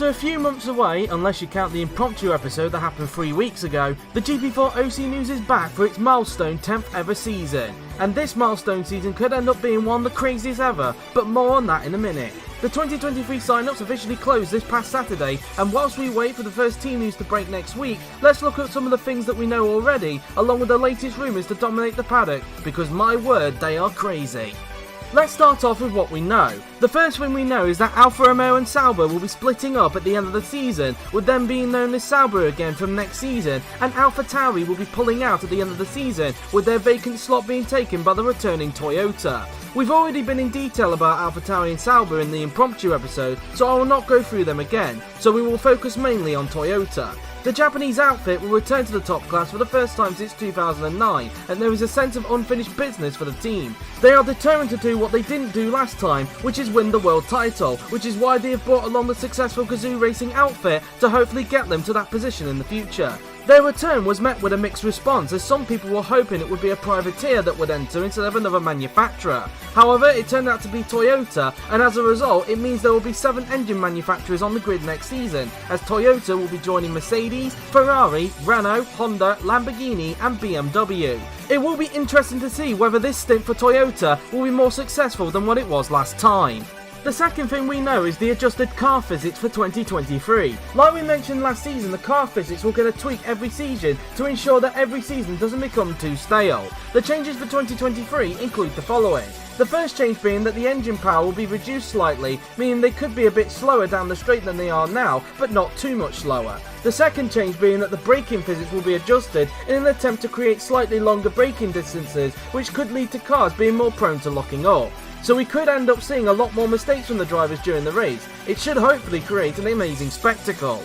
After a few months away, unless you count the impromptu episode that happened 3 weeks ago, the GP4 OC News is back for its milestone 10th ever season. And this milestone season could end up being one of the craziest ever, but more on that in a minute. The 2023 sign-ups officially closed this past Saturday, and whilst we wait for the first team news to break next week, let's look at some of the things that we know already, along with the latest rumours to dominate the paddock, because my word, they are crazy. Let's start off with what we know. The first thing we know is that Alfa Romeo and Sauber will be splitting up at the end of the season, with them being known as Sauber again from next season, and AlphaTauri will be pulling out at the end of the season, with their vacant slot being taken by the returning Toyota. We've already been in detail about AlphaTauri and Sauber in the impromptu episode, so I will not go through them again, so we will focus mainly on Toyota. The Japanese outfit will return to the top class for the first time since 2009, and there is a sense of unfinished business for the team. They are determined to do what they didn't do last time, which is win the world title, which is why they have brought along the successful Gazoo Racing outfit to hopefully get them to that position in the future. Their return was met with a mixed response, as some people were hoping it would be a privateer that would enter instead of another manufacturer. However, it turned out to be Toyota, and as a result it means there will be 7 engine manufacturers on the grid next season, as Toyota will be joining Mercedes, Ferrari, Renault, Honda, Lamborghini and BMW. It will be interesting to see whether this stint for Toyota will be more successful than what it was last time. The second thing we know is the adjusted car physics for 2023. Like we mentioned last season, the car physics will get a tweak every season to ensure that every season doesn't become too stale. The changes for 2023 include the following. The first change being that the engine power will be reduced slightly, meaning they could be a bit slower down the straight than they are now, but not too much slower. The second change being that the braking physics will be adjusted in an attempt to create slightly longer braking distances, which could lead to cars being more prone to locking up. So we could end up seeing a lot more mistakes from the drivers during the race. It should hopefully create an amazing spectacle.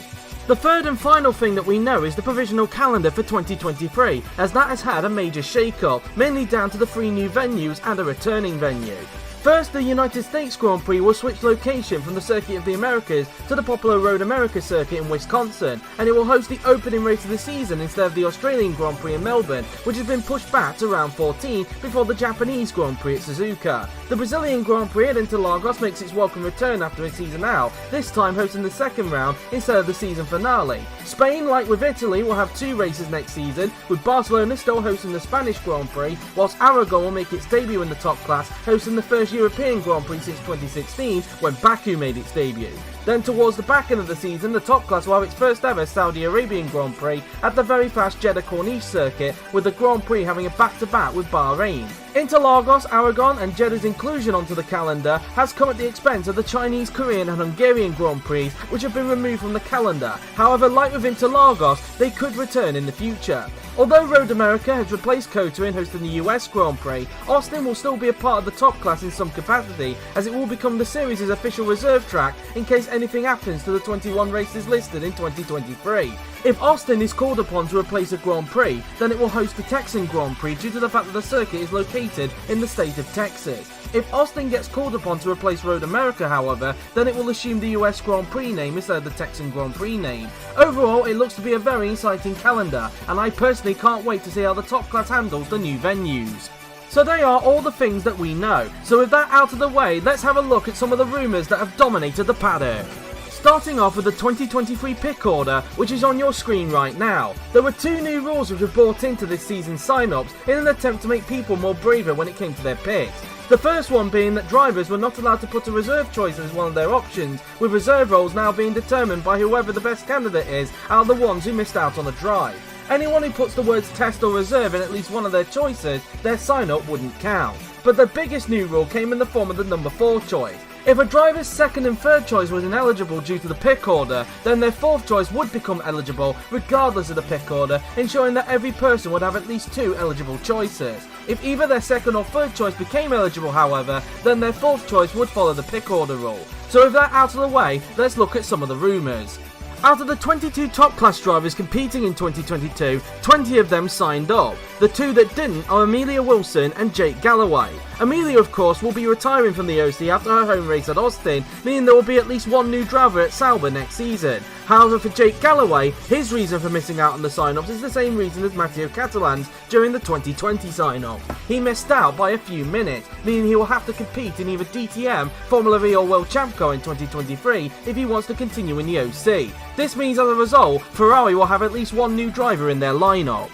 The third and final thing that we know is the provisional calendar for 2023, as that has had a major shake-up, mainly down to the 3 new venues and a returning venue. First, the United States Grand Prix will switch location from the Circuit of the Americas to the popular Road America circuit in Wisconsin, and it will host the opening race of the season instead of the Australian Grand Prix in Melbourne, which has been pushed back to round 14 before the Japanese Grand Prix at Suzuka. The Brazilian Grand Prix at Interlagos makes its welcome return after a season out, this time hosting the second round instead of the season finale. Spain, like with Italy, will have 2 races next season, with Barcelona still hosting the Spanish Grand Prix, whilst Aragon will make its debut in the top class, hosting the first European Grand Prix since 2016, when Baku made its debut. Then towards the back end of the season, the top class will have its first ever Saudi Arabian Grand Prix at the very fast Jeddah Corniche circuit, with the Grand Prix having a back-to-back with Bahrain. Interlagos, Aragon and Jeddah's inclusion onto the calendar has come at the expense of the Chinese, Korean and Hungarian Grand Prix, which have been removed from the calendar. However, like with Interlagos, they could return in the future. Although Road America has replaced COTA in hosting the US Grand Prix, Austin will still be a part of the top class in some capacity, as it will become the series' official reserve track in case anything happens to the 21 races listed in 2023. If Austin is called upon to replace a Grand Prix, then it will host the Texan Grand Prix due to the fact that the circuit is located in the state of Texas. If Austin gets called upon to replace Road America, however, then it will assume the US Grand Prix name instead of the Texan Grand Prix name. Overall, it looks to be a very exciting calendar, and I personally can't wait to see how the top class handles the new venues. So they are all the things that we know. So with that out of the way, let's have a look at some of the rumours that have dominated the paddock. Starting off with the 2023 pick order, which is on your screen right now. There were 2 new rules which were brought into this season's sign-ups in an attempt to make people more braver when it came to their picks. The first one being that drivers were not allowed to put a reserve choice as one of their options, with reserve roles now being determined by whoever the best candidate is out of the ones who missed out on a drive. Anyone who puts the words test or reserve in at least one of their choices, their sign-up wouldn't count. But the biggest new rule came in the form of the number 4 choice. If a driver's second and third choice was ineligible due to the pick order, then their 4th choice would become eligible regardless of the pick order, ensuring that every person would have at least 2 eligible choices. If either their second or third choice became eligible, however, then their 4th choice would follow the pick order rule. So with that out of the way, let's look at some of the rumours. Out of the 22 top class drivers competing in 2022, 20 of them signed up. The 2 that didn't are Amelia Wilson and Jake Galloway. Amelia, of course, will be retiring from the OC after her home race at Austin, meaning there will be at least one new driver at Sauber next season. However, for Jake Galloway, his reason for missing out on the sign-ups is the same reason as Matteo Catalan's during the 2020 sign-up. He missed out by a few minutes, meaning he will have to compete in either DTM, Formula E or World Champ Car in 2023 if he wants to continue in the OC. This means as a result, Ferrari will have at least one new driver in their lineup.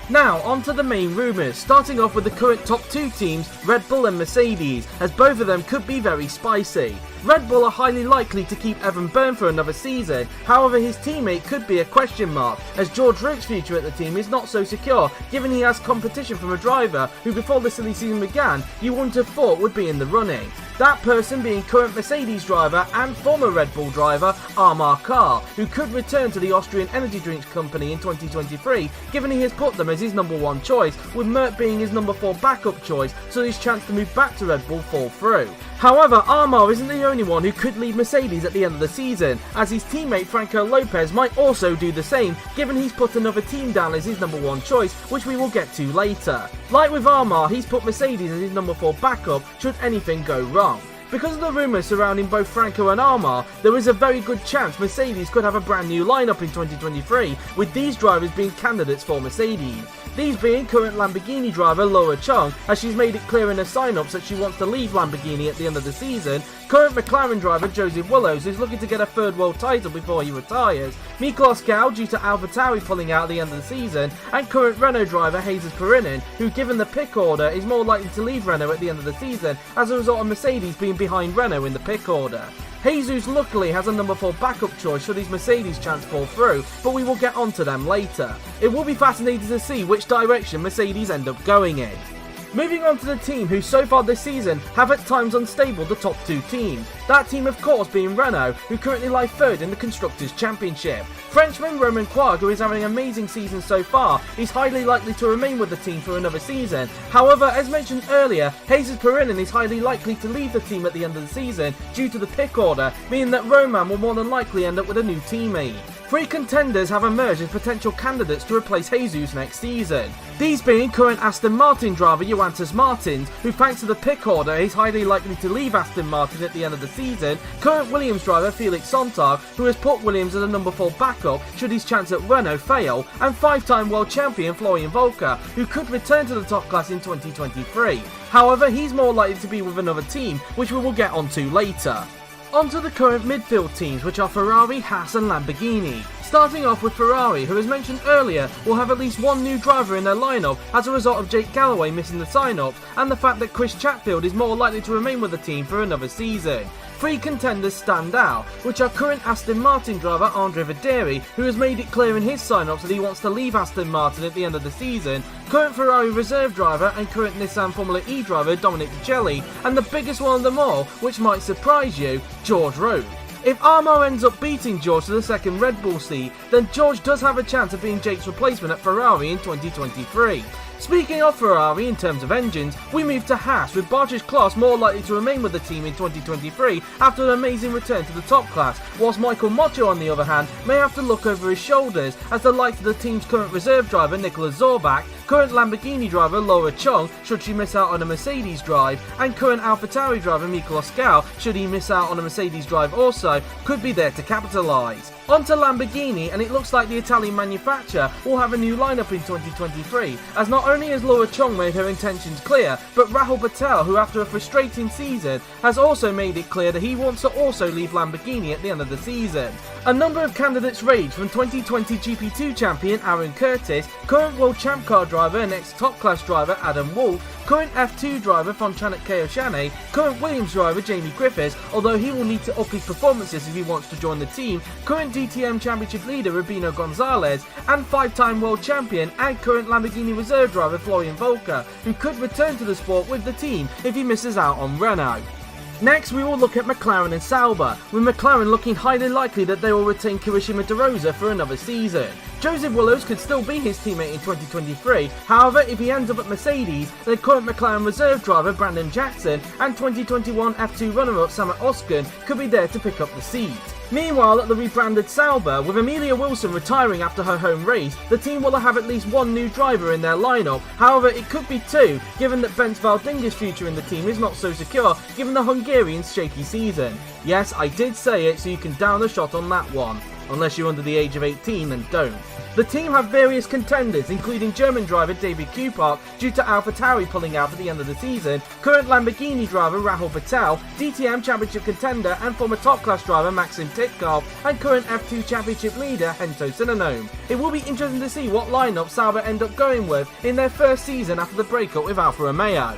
Now, on to the main rumours, starting off with the current top two teams, Red Bull and Mercedes, as both of them could be very spicy. Red Bull are highly likely to keep Evan Byrne for another season, however his teammate could be a question mark, as George Root's future at the team is not so secure, given he has competition from a driver who before the silly season began, you wouldn't have thought would be in the running. That person being current Mercedes driver and former Red Bull driver Amar Kar, who could return to the Austrian energy drinks company in 2023, given he has put them as his number one choice, with Mert being his number 4 backup choice, so his chance to move back to Red Bull fall through. However, Amar isn't the only one who could leave Mercedes at the end of the season, as his teammate Franco Lopez might also do the same, given he's put another team down as his number 1 choice, which we will get to later. Like with Amar, he's put Mercedes as his number 4 backup should anything go wrong. Because of the rumours surrounding both Franco and Amar, there is a very good chance Mercedes could have a brand new lineup in 2023, with these drivers being candidates for Mercedes. These being current Lamborghini driver Laura Chung, as she's made it clear in her sign-ups that she wants to leave Lamborghini at the end of the season, current McLaren driver Joseph Willows, who's looking to get a 3rd world title before he retires, Miklos Gau due to AlphaTauri pulling out at the end of the season, and current Renault driver Jesus Perinen, who given the pick order is more likely to leave Renault at the end of the season as a result of Mercedes being behind Renault in the pick order. Jesus luckily has a number 4 backup choice should his Mercedes chance fall through, but we will get onto them later. It will be fascinating to see which direction Mercedes end up going in. Moving on to the team who so far this season have at times unstable the top 2 teams. That team of course being Renault, who currently lie 3rd in the Constructors' Championship. Frenchman Romain Quarg, who is having an amazing season so far, is highly likely to remain with the team for another season. However, as mentioned earlier, Jesus Perinen is highly likely to leave the team at the end of the season due to the pick order, meaning that Romain will more than likely end up with a new teammate. 3 contenders have emerged as potential candidates to replace Jesus next season. These being current Aston Martin driver Johannes Martins, who thanks to the pick order is highly likely to leave Aston Martin at the end of the season, current Williams driver Felix Sontag, who has put Williams as a number 4 backup should his chance at Renault fail, and 5-time world champion Florian Volker, who could return to the top class in 2023. However, he's more likely to be with another team, which we will get onto later. Onto the current midfield teams, which are Ferrari, Haas and Lamborghini. Starting off with Ferrari, who as mentioned earlier will have at least one new driver in their lineup as a result of Jake Galloway missing the sign-ups and the fact that Chris Chatfield is more likely to remain with the team for another season. 3 contenders stand out, which are current Aston Martin driver Andre Vaderi, who has made it clear in his sign-ups that he wants to leave Aston Martin at the end of the season, current Ferrari reserve driver and current Nissan Formula E driver Dominic Pacelli, and the biggest one of them all, which might surprise you, George Root. If Amar ends up beating George to the 2nd Red Bull seat, then George does have a chance of being Jake's replacement at Ferrari in 2023. Speaking of Ferrari in terms of engines, we move to Haas, with Bartosz Klos more likely to remain with the team in 2023 after an amazing return to the top class, whilst Michael Motto on the other hand may have to look over his shoulders as the likes of the team's current reserve driver Nicolas Zorbach, current Lamborghini driver Laura Chung should she miss out on a Mercedes drive, and current AlphaTauri driver Miklos Gau should he miss out on a Mercedes drive also, could be there to capitalise. On to Lamborghini, and it looks like the Italian manufacturer will have a new lineup in 2023, as not only has Laura Chung made her intentions clear, but Rahul Patel, who after a frustrating season has also made it clear that he wants to also leave Lamborghini at the end of the season. A number of candidates range from 2020 GP2 champion Aaron Curtis, current World Champ Car driver and ex-top class driver Adam Wolff, current F2 driver Fontana Keoshane, current Williams driver Jamie Griffiths, although he will need to up his performances if he wants to join the team, current DTM Championship leader Rubino Gonzalez, and 5-time world champion and current Lamborghini reserve driver Florian Volker, who could return to the sport with the team if he misses out on Renault. Next, we will look at McLaren and Sauber, with McLaren looking highly likely that they will retain Kirishima De Rosa for another season. Joseph Willows could still be his teammate in 2023, however if he ends up at Mercedes, then current McLaren reserve driver Brandon Jackson and 2021 F2 runner-up Samet Oskan could be there to pick up the seat. Meanwhile, at the rebranded Sauber, with Amelia Wilson retiring after her home race, the team will have at least one new driver in their lineup. However, it could be two, given that Bence Valdinga's future in the team is not so secure, given the Hungarian's shaky season. Yes, I did say it, so you can down a shot on that one. Unless you're under the age of 18, then don't. The team have various contenders, including German driver David Kupark due to AlphaTauri pulling out at the end of the season, current Lamborghini driver Rahul Patel, DTM Championship contender and former top-class driver Maxim Titkov, and current F2 Championship leader Hento Sinanome. It will be interesting to see what lineup Sauber end up going with in their first season after the breakup with Alfa Romeo.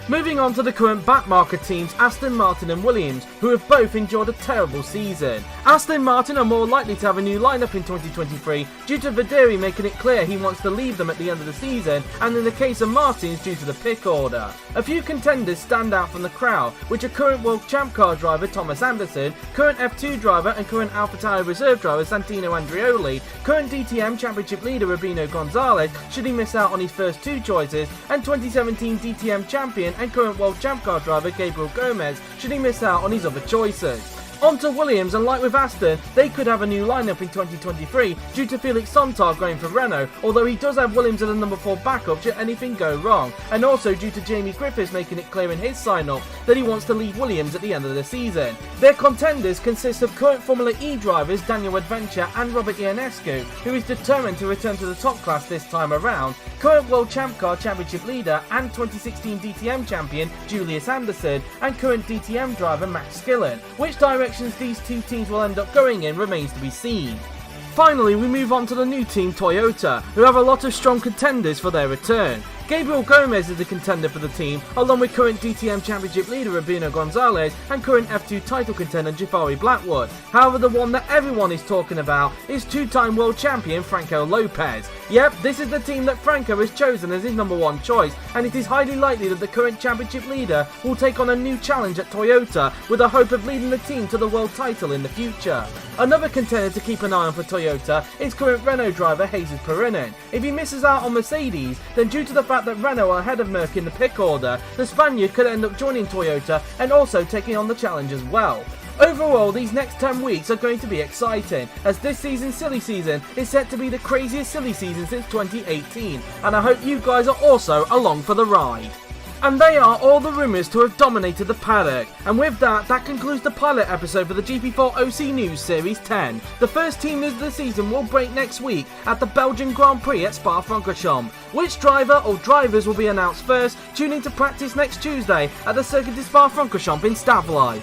Moving on to the current backmarker teams Aston Martin and Williams, who have both enjoyed a terrible season. Aston Martin are more likely to have a new lineup in 2023 due to Vaderi making it clear he wants to leave them at the end of the season, and in the case of Martins due to the pick order. A few contenders stand out from the crowd, which are current World Champ Car driver Thomas Anderson, current F2 driver and current AlphaTauri reserve driver Santino Andreoli, current DTM Championship leader Rubino Gonzalez should he miss out on his first two choices, and 2017 DTM champion and current World Champ Car driver Gabriel Gomez should he miss out on his other choices. On to Williams, and like with Aston, they could have a new lineup in 2023 due to Felix Sontag going for Renault, although he does have Williams as a number 4 backup should anything go wrong, and also due to Jamie Griffiths making it clear in his sign-up that he wants to leave Williams at the end of the season. Their contenders consist of current Formula E drivers Daniel Adventure and Robert Ionescu, who is determined to return to the top class this time around, current World Champ Car Championship leader and 2016 DTM champion Julius Anderson, and current DTM driver Max Skillen. Which directions these two teams will end up going in remains to be seen. Finally, we move on to the new team Toyota, who have a lot of strong contenders for their return. Gabriel Gomez is the contender for the team, along with current DTM Championship leader Rubino Gonzalez and current F2 title contender Jafari Blackwood. However, the one that everyone is talking about is two-time world champion Franco Lopez. Yep, this is the team that Franco has chosen as his number 1 choice, and it is highly likely that the current championship leader will take on a new challenge at Toyota with the hope of leading the team to the world title in the future. Another contender to keep an eye on for Toyota is current Renault driver Jesus Perinen. If he misses out on Mercedes, then due to the fact that Renault are ahead of Merck in the pick order, the Spaniard could end up joining Toyota and also taking on the challenge as well. Overall, these next 10 weeks are going to be exciting, as this season's silly season is set to be the craziest silly season since 2018, and I hope you guys are also along for the ride. And they are all the rumours to have dominated the paddock. And with that, that concludes the pilot episode for the GP4 OC News Series 10. The first team news of the season will break next week at the Belgian Grand Prix at Spa-Francorchamps. Which driver or drivers will be announced first? Tune in to practice next Tuesday at the Circuit de Spa-Francorchamps in Stavlai.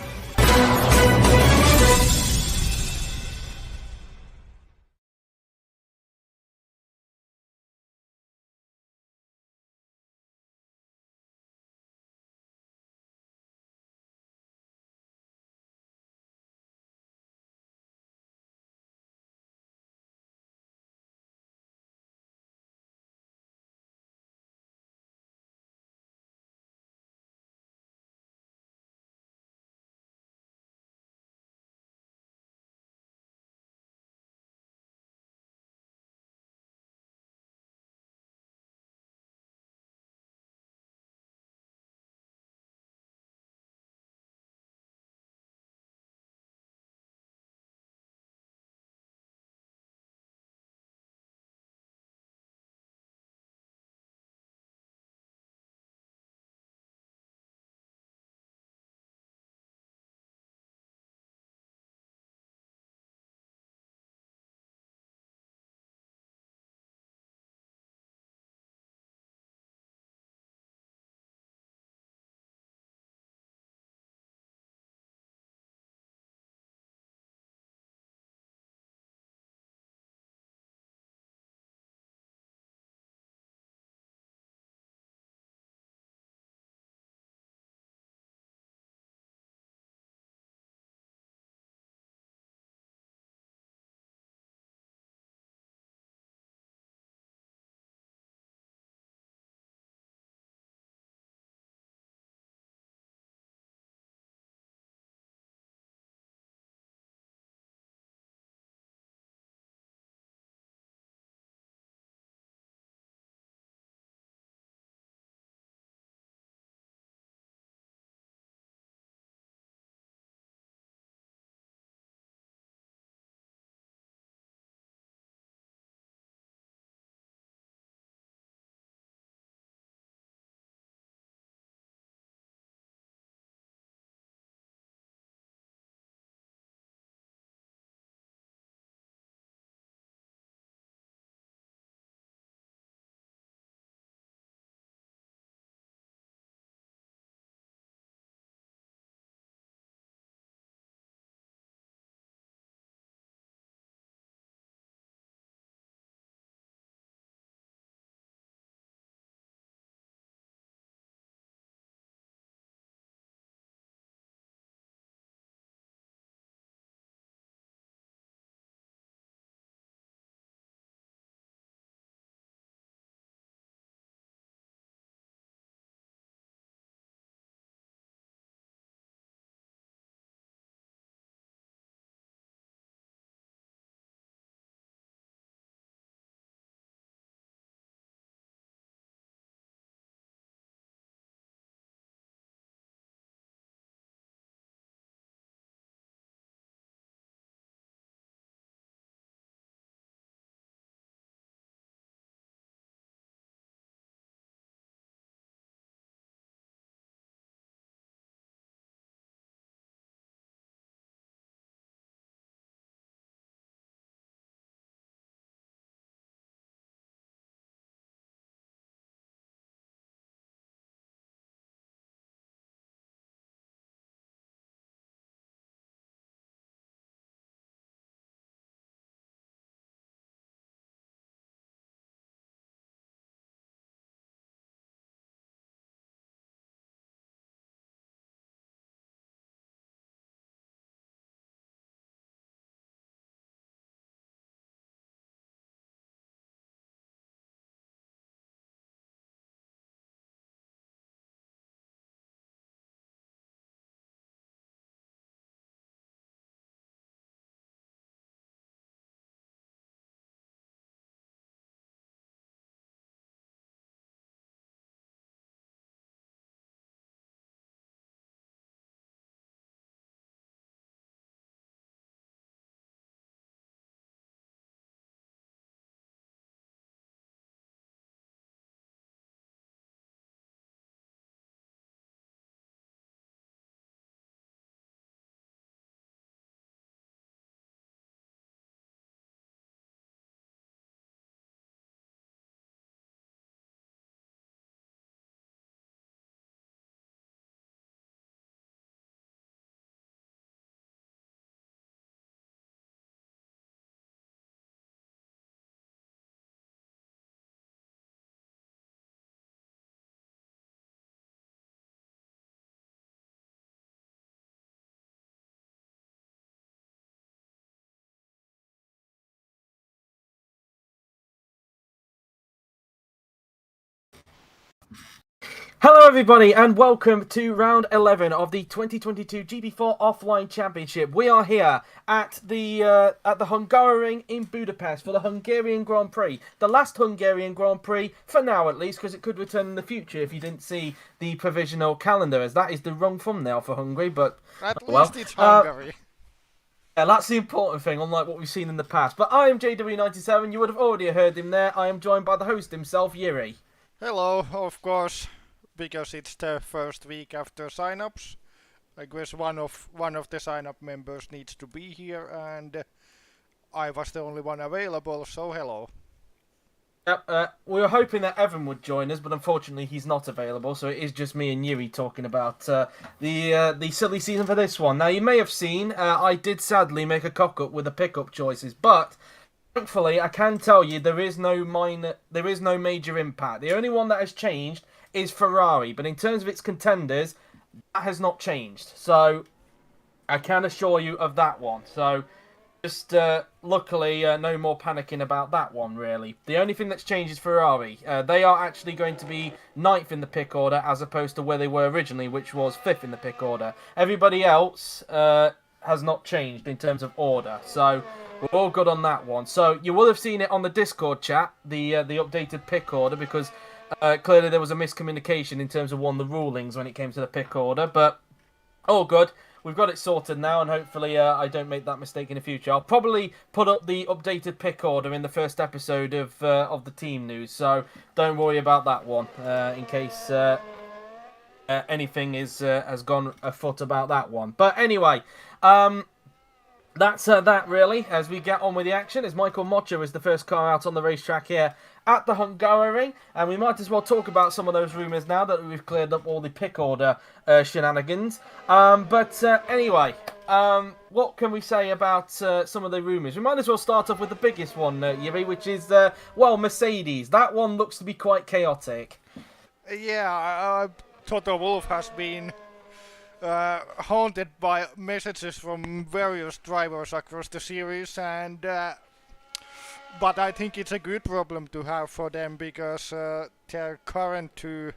Hello everybody and welcome to round 11 of the 2022 GP4 Offline Championship. We are here at the Hungaroring in Budapest for the Hungarian Grand Prix. The last Hungarian Grand Prix, for now at least, because it could return in the future if you didn't see the provisional calendar, as that is the wrong thumbnail for Hungary, but at least it's Hungary. Yeah, that's the important thing, unlike what we've seen in the past. But I am JW97, you would have already heard him there. I am joined by the host himself, Yuri. Hello, of course. Because it's the first week after sign-ups, I guess one of the sign-up members needs to be here, and I was the only one available, so hello. Yep, we were hoping that Evan would join us, but unfortunately he's not available, so it is just me and Yuri talking about the silly season for this one. Now, you may have seen, I did sadly make a cock-up with the pickup choices, but thankfully I can tell you there is no major impact. The only one that has changed is Ferrari, but in terms of its contenders, that has not changed. So I can assure you of that one. So just luckily, no more panicking about that one, really. The only thing that's changed is Ferrari. They are actually going to be 9th in the pick order as opposed to where they were originally, which was 5th in the pick order. Everybody else has not changed in terms of order. So we're all good on that one. So you will have seen it on the Discord chat, the updated pick order, because clearly there was a miscommunication in terms of the rulings when it came to the pick order, but all good. We've got it sorted now, and hopefully I don't make that mistake in the future. I'll probably put up the updated pick order in the first episode of the team news, so don't worry about that one in case anything has gone afoot about that one. But anyway, that's that really. As we get on with the action, as Michael Mocha is the first car out on the racetrack here at the Hungaroring, and we might as well talk about some of those rumours now that we've cleared up all the pick order shenanigans. But anyway, what can we say about some of the rumours? We might as well start off with the biggest one, Yuri, which is, well, Mercedes. That one looks to be quite chaotic. Yeah, Toto Wolff has been haunted by messages from various drivers across the series, and but I think it's a good problem to have for them, because their current two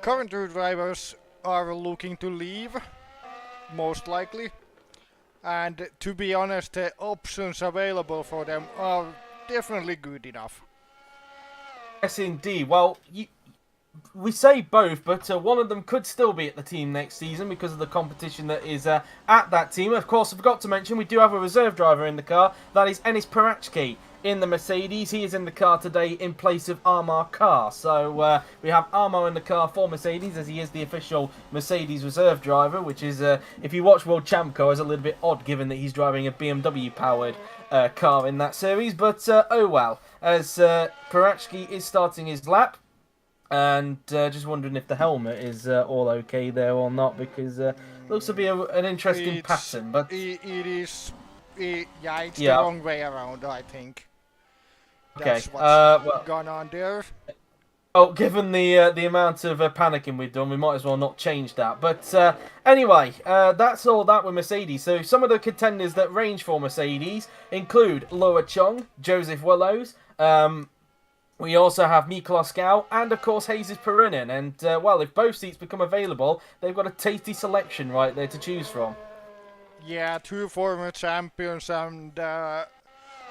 drivers are looking to leave, most likely. And to be honest, the options available for them are definitely good enough. Yes, indeed. Well, we say both, but one of them could still be at the team next season because of the competition that is at that team. Of course, I forgot to mention, we do have a reserve driver in the car. That is Enis Prachki in the Mercedes. He is in the car today in place of Armar Carr. So we have Armar in the car for Mercedes, as he is the official Mercedes reserve driver, which is, if you watch World Champ Car, is a little bit odd given that he's driving a BMW-powered car in that series. But oh well, as Prachki is starting his lap. And just wondering if the helmet is all okay there or not, because looks to be an interesting pattern. But it's the wrong way around, I think. Okay. That's what's gone on there. Oh, given the amount of panicking we've done, we might as well not change that. But anyway, that's all that with Mercedes. So some of the contenders that range for Mercedes include Laura Chong, Joseph Willows, we also have Miklos Gau and, of course, Jesus Perinen. And, well, if both seats become available, they've got a tasty selection right there to choose from. Yeah, 2 former champions and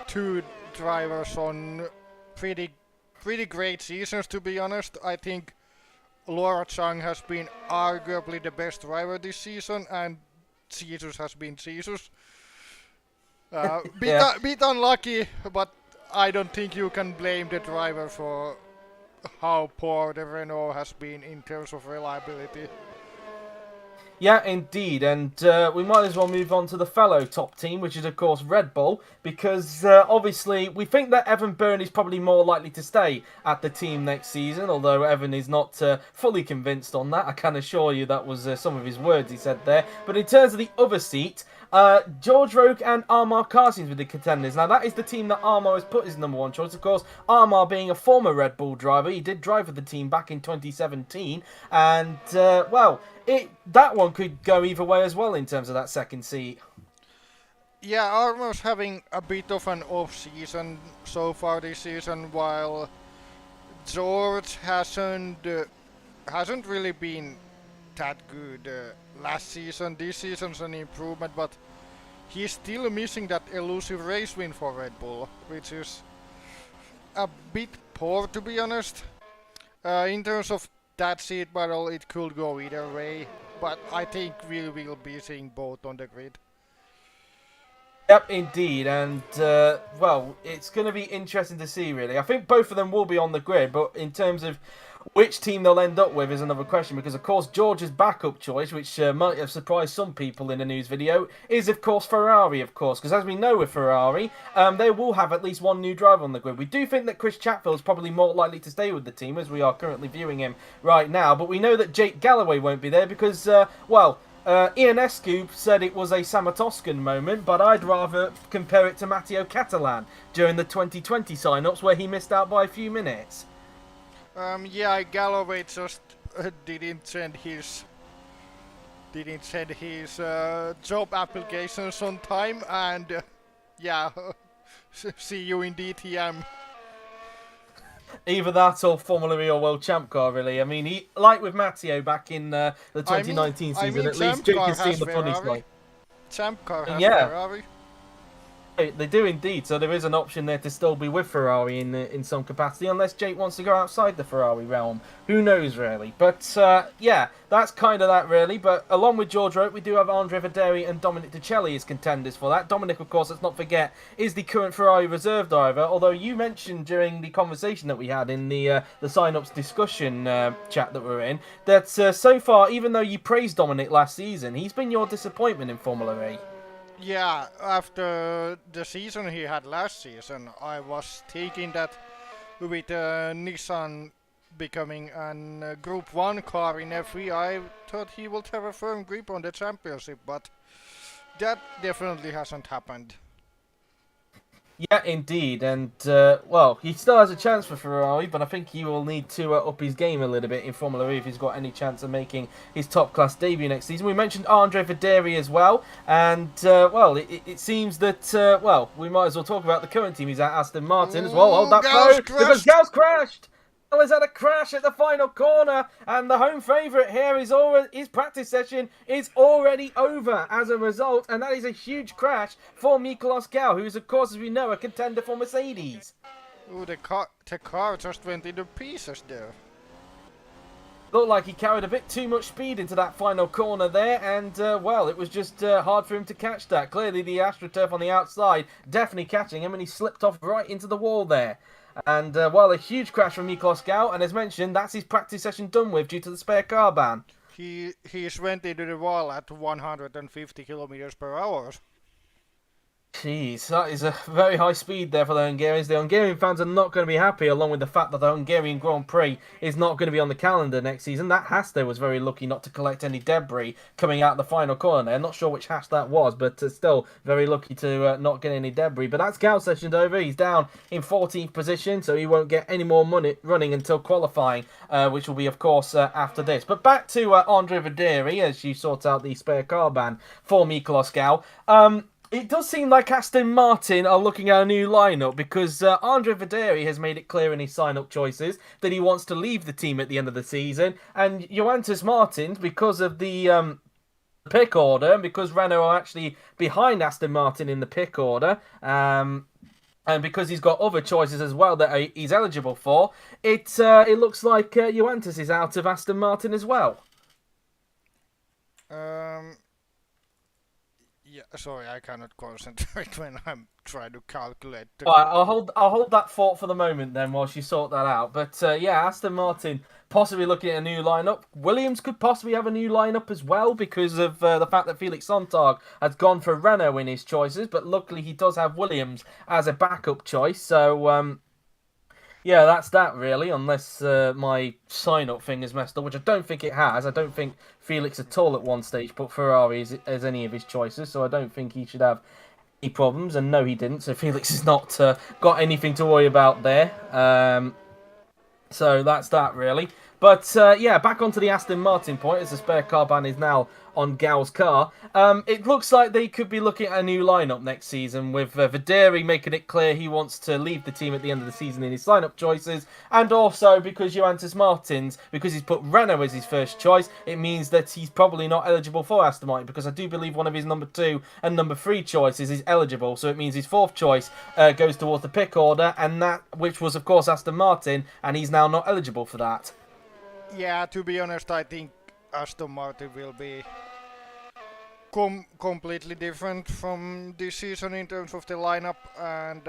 2 drivers on pretty great seasons, to be honest. I think Laura Chang has been arguably the best driver this season, and Jesus has been Jesus. Bit unlucky, but I don't think you can blame the driver for how poor the Renault has been in terms of reliability. Yeah, indeed, and we might as well move on to the fellow top team, which is, of course, Red Bull, because obviously we think that Evan Byrne is probably more likely to stay at the team next season, although Evan is not fully convinced on that. I can assure you that was some of his words he said there. But in terms of the other seat, George Roque and Armar Carr seems to be the contenders. Now, that is the team that Armar has put his number one choice. Of course, Armar being a former Red Bull driver, he did drive for the team back in 2017, and, well, that one could go either way as well in terms of that second seat. Yeah, Armar's having a bit of an off-season so far this season, while George hasn't hasn't really been that good last season. This season's an improvement, but he's still missing that elusive race win for Red Bull, which is a bit poor, to be honest. In terms of that seat battle, it could go either way, but I think we will be seeing both on the grid. Yep, indeed, and well, it's going to be interesting to see, really. I think both of them will be on the grid, but in terms of which team they'll end up with is another question, because of course George's backup choice, which might have surprised some people in the news video, is of course Ferrari, of course, because as we know with Ferrari, they will have at least one new driver on the grid. We do think that Chris Chatfield is probably more likely to stay with the team, as we are currently viewing him right now, but we know that Jake Galloway won't be there because, well, Ian Escu said it was a Samatoscan moment, but I'd rather compare it to Matteo Catalan during the 2020 sign-ups where he missed out by a few minutes. Yeah, Galloway just didn't send his job applications on time, and yeah, see you in DTM. Either that or Formula E or World Champ Car, really. I mean, he, like with Matteo back in the 2019 season, at least Jake has seen the funny side. Champ Car has Yeah. Ferrari. They do indeed, so there is an option there to still be with Ferrari in some capacity, unless Jake wants to go outside the Ferrari realm. Who knows, really? But, yeah, that's kind of that, really. But along with George Rote, we do have Andre Verderi and Dominic Decelli as contenders for that. Dominic, of course, let's not forget, is the current Ferrari reserve driver, although you mentioned during the conversation that we had in the sign-ups discussion chat that we're in, that so far, even though you praised Dominic last season, he's been your disappointment in Formula E. Yeah, after the season he had last season, I was thinking that with Nissan becoming a Group 1 car in F3, I thought he would have a firm grip on the championship, but that definitely hasn't happened. Yeah, indeed, and, well, he still has a chance for Ferrari, but I think he will need to up his game a little bit in Formula E if he's got any chance of making his top-class debut next season. We mentioned Andre Verderi as well, and, well, it seems that, well, we might as well talk about the current team. He's at Aston Martin as well. Hold that phone, because Gauss crashed! Has had a crash at the final corner, and the home favourite here is his practice session is already over as a result, and that is a huge crash for Miklos Gau, who is, of course, as we know, a contender for Mercedes. Ooh, the car just went into pieces there. Looked like he carried a bit too much speed into that final corner there, and, well, it was just hard for him to catch that. Clearly, the AstroTurf on the outside definitely catching him, and he slipped off right into the wall there. And, well, a huge crash from Miklos Gau, and as mentioned, that's his practice session done with due to the spare car ban. He's went into the wall at 150 kilometers per hour. Jeez, that is a very high speed there for the Hungarians. The Hungarian fans are not going to be happy, along with the fact that the Hungarian Grand Prix is not going to be on the calendar next season. That Haas was very lucky not to collect any debris coming out the final corner there. Not sure which Haas that was, but still very lucky to not get any debris. But that's Gau's session over. He's down in 14th position, so he won't get any more money running until qualifying, which will be, of course, after this. But back to Andre Verderi, as you sort out the spare car ban for Miklos Gau. It does seem like Aston Martin are looking at a new lineup because Andre Verderi has made it clear in his sign-up choices that he wants to leave the team at the end of the season, and Johannes Martins, because of the pick order, and because Renault are actually behind Aston Martin in the pick order, and because he's got other choices as well that he's eligible for, it looks like Johannes is out of Aston Martin as well. Yeah, sorry, I cannot concentrate when I'm trying to calculate. Alright, I'll hold that thought for the moment then, whilst you sort that out. But yeah, Aston Martin possibly looking at a new lineup. Williams could possibly have a new lineup as well because of the fact that Felix Sontag has gone for Renault in his choices. But luckily, he does have Williams as a backup choice. So yeah, that's that really, unless my sign-up thing is messed up, which I don't think it has. I don't think Felix at all at one stage put Ferrari as any of his choices, so I don't think he should have any problems, and no, he didn't, so Felix has not got anything to worry about there. So that's that really. But yeah, back onto the Aston Martin point, as the spare car ban is now on Gal's car. It looks like they could be looking at a new lineup next season, with Vaderi making it clear he wants to leave the team at the end of the season in his lineup choices, and also because Johannes Martins, because he's put Renault as his first choice, it means that he's probably not eligible for Aston Martin, because I do believe one of his number 2 and number 3 choices is eligible, so it means his 4th choice goes towards the pick order, and that, which was of course Aston Martin, and he's now not eligible for that. Yeah, to be honest, I think Aston Martin will be completely different from this season in terms of the lineup, and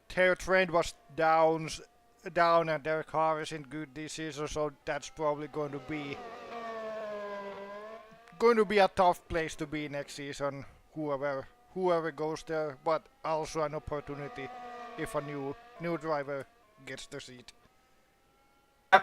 their trend was down, and their car isn't good this season, so that's probably going to be a tough place to be next season, whoever goes there, but also an opportunity if a new driver gets the seat.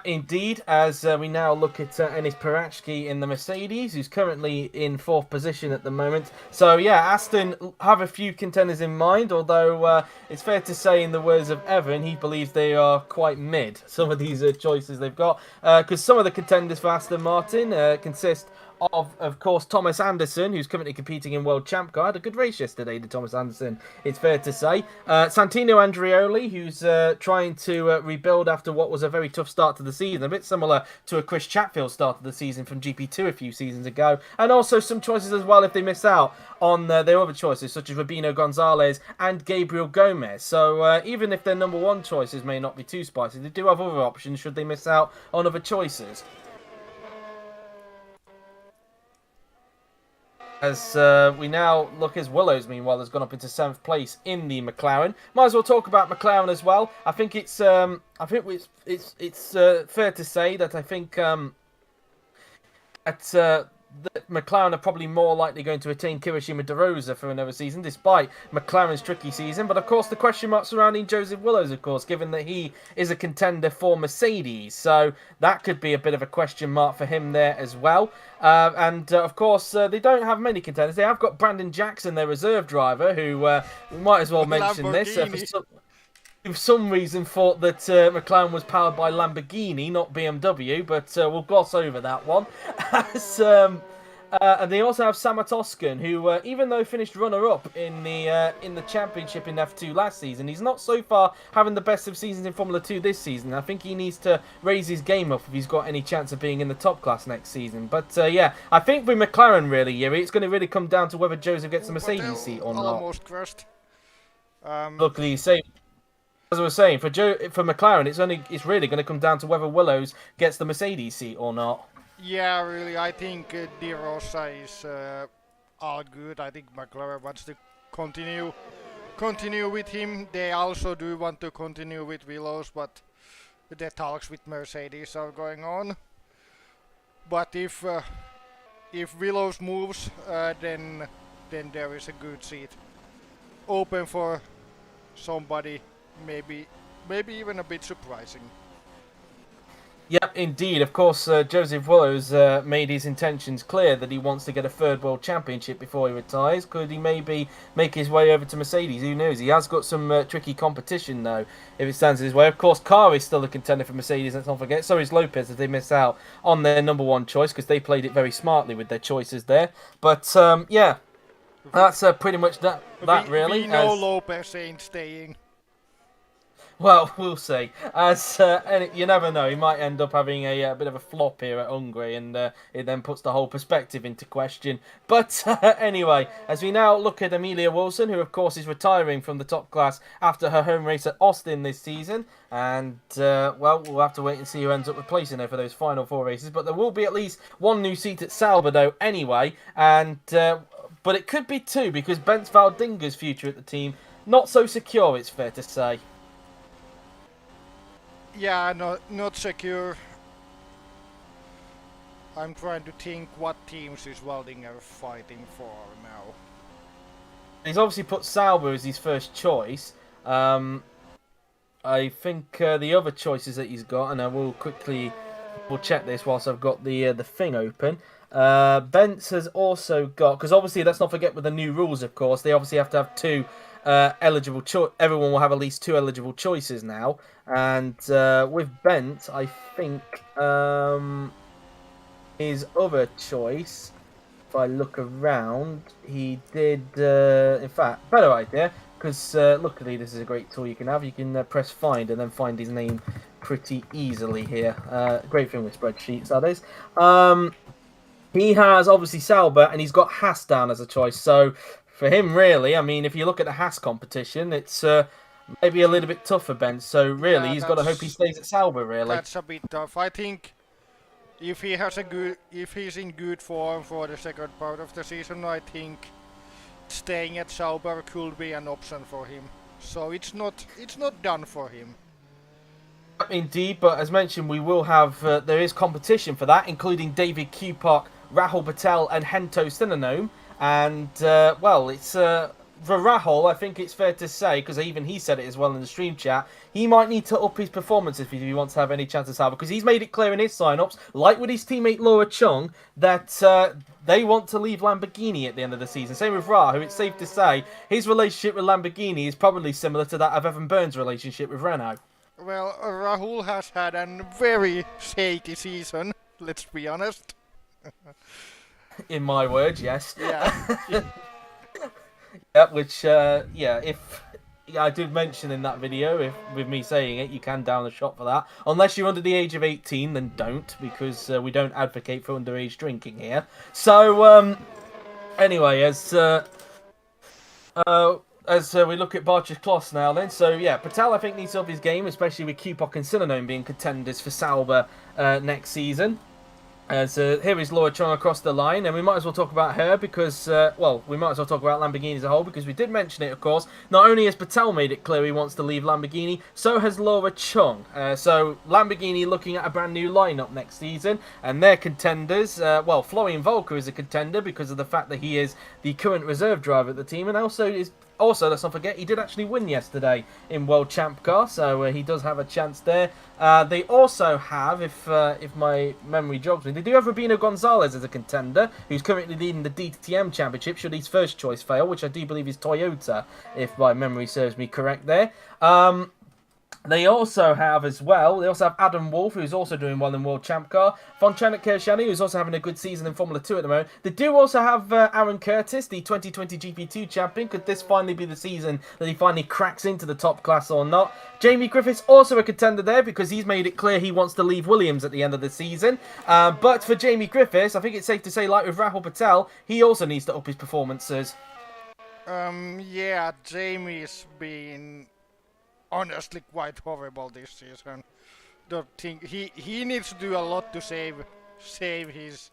Indeed, as we now look at Enis Perachki in the Mercedes, who's currently in 4th position at the moment. So yeah, Aston have a few contenders in mind, although it's fair to say, in the words of Evan, he believes they are quite mid, some of these choices they've got. Because some of the contenders for Aston Martin consist of course, Thomas Anderson, who's currently competing in World Champ Car. Had a good race yesterday, did Thomas Anderson, it's fair to say. Santino Andreoli, who's trying to rebuild after what was a very tough start to the season, a bit similar to a Chris Chatfield start to the season from GP2 a few seasons ago. And also some choices as well if they miss out on their other choices, such as Rubino Gonzalez and Gabriel Gomez. So even if their number 1 choices may not be too spicy, they do have other options should they miss out on other choices. As we now look, as Willows, meanwhile, has gone up into 7th place in the McLaren. Might as well talk about McLaren as well. I think it's fair to say that I think that McLaren are probably more likely going to retain Kirishima De Rosa for another season, despite McLaren's tricky season. But of course, the question mark surrounding Joseph Willows, of course, given that he is a contender for Mercedes. So that could be a bit of a question mark for him there as well. Of course, they don't have many contenders. They have got Brandon Jackson, their reserve driver, who we might as well mention this. For some reason thought that McLaren was powered by Lamborghini, not BMW, but we'll gloss over that one. And they also have Samat Oskan, who, even though finished runner-up in the championship in F2 last season, he's not so far having the best of seasons in Formula 2 this season. I think he needs to raise his game up if he's got any chance of being in the top class next season. But yeah, I think with McLaren, really, Yuri, it's going to really come down to whether Joseph gets a Mercedes seat or not. Almost crashed. Luckily, as I was saying, for McLaren, it's really going to come down to whether Willows gets the Mercedes seat or not. Yeah, really, I think De Rosa is all good. I think McLaren wants to continue with him. They also do want to continue with Willows, but the talks with Mercedes are going on. But if Willows moves, then there is a good seat open for somebody. Maybe even a bit surprising. Yep, indeed. Of course, Joseph Willows made his intentions clear that he wants to get a 3rd World Championship before he retires. Could he maybe make his way over to Mercedes? Who knows? He has got some tricky competition, though, if it stands his way. Of course, Carr is still a contender for Mercedes, let's not forget. So is Lopez, if they miss out on their number 1 choice, because they played it very smartly with their choices there. But, yeah, that's pretty much that really. We know Lopez ain't staying. Well, we'll see. And you never know. He might end up having a bit of a flop here at Hungary, and it then puts the whole perspective into question. But anyway, as we now look at Amelia Wilson, who of course is retiring from the top class after her home race at Austin this season, and well, we'll have to wait and see who ends up replacing her for those final 4 races. But there will be at least 1 new seat at Sauber, though, anyway, and but it could be 2 because Bence Valdinga's future at the team not so secure, it's fair to say. Yeah, not secure. I'm trying to think what teams is Waldinger fighting for now. He's obviously put Sauber as his first choice. I think the other choices that he's got, and I will quickly check this whilst I've got the thing open. Bence has also got, because obviously let's not forget with the new rules, of course, they obviously have to have 2 eligible everyone will have at least 2 eligible choices now. And with Bent, I think his other choice, if I look around, he did, in fact, better idea, because luckily this is a great tool you can have. You can press find and then find his name pretty easily here. Great thing with spreadsheets, that is. He has, obviously, Sauber, and he's got Haas down as a choice. So, for him, really, I mean, if you look at the Haas competition, it's maybe a little bit tougher, Ben. So, really, he's got to hope he stays at Sauber, really. That's a bit tough. I think if he's in good form for the second part of the season, I think staying at Sauber could be an option for him. So it's not done for him. Indeed, but as mentioned, we will have there is competition for that, including David Kupak, Rahul Patel, and Hento Sinanome. And well, it's for Rahul, I think it's fair to say, because even he said it as well in the stream chat, he might need to up his performance if he wants to have any chance of Sauber, because he's made it clear in his sign-ups, like with his teammate Laura Chung, that they want to leave Lamborghini at the end of the season. Same with Ra, who it's safe to say his relationship with Lamborghini is probably similar to that of Evan Burns' relationship with Renault. Well, Rahul has had a very shaky season, let's be honest. In my words, yes. Yeah. Yeah, which, if I did mention in that video, with me saying it, you can down the shot for that. Unless you're under the age of 18, then don't, because we don't advocate for underage drinking here. So, anyway, as we look at Barcher's Kloss now then, so yeah, Patel I think needs to up his game, especially with Kupak and Sinanome being contenders for Sauber next season. So here is Laura Chung across the line, and we might as well talk about her because, well, we might as well talk about Lamborghini as a whole because we did mention it, of course. Not only has Patel made it clear he wants to leave Lamborghini, so has Laura Chung. So Lamborghini looking at a brand new lineup next season, and they're contenders. Well, Florian Volker is a contender because of the fact that he is the current reserve driver at the team, and also, let's not forget, he did actually win yesterday in World Champ Car, so he does have a chance there. They also have, if my memory jogs me, they do have Rubino Gonzalez as a contender, who's currently leading the DTM Championship, should his first choice fail, which I do believe is Toyota, if my memory serves me correct there. They also have Adam Wolf, who's also doing well in World Champ Car. Von Chanek Kershani, who's also having a good season in Formula 2 at the moment. They do also have Aaron Curtis, the 2020 GP2 champion. Could this finally be the season that he finally cracks into the top class or not? Jamie Griffiths, also a contender there, because he's made it clear he wants to leave Williams at the end of the season. But for Jamie Griffiths, I think it's safe to say, like with Rahul Patel, he also needs to up his performances. Yeah, Jamie's been honestly quite horrible this season. Don't think he needs to do a lot to save his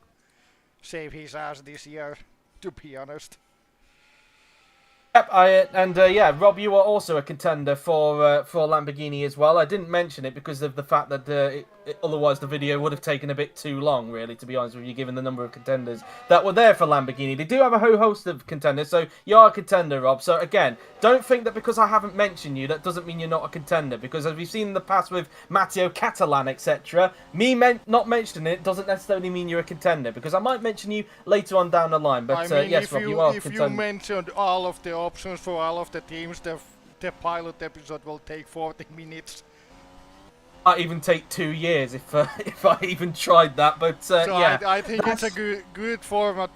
ass this year, to be honest. Yep, Rob, you are also a contender for Lamborghini as well. I didn't mention it because of the fact that otherwise the video would have taken a bit too long, really, to be honest with you, given the number of contenders that were there for Lamborghini. They do have a whole host of contenders, so you are a contender, Rob. So again, don't think that because I haven't mentioned you, that doesn't mean you're not a contender, because as we've seen in the past with Matteo Catalan, etc., not mentioning it doesn't necessarily mean you're a contender, because I might mention you later on down the line. But I mean, yes, Rob, you are a contender. If you mentioned all of the options for all of the teams, the pilot episode will take 40 minutes. Might even take 2 years if I even tried that, but so yeah. I think it's a good format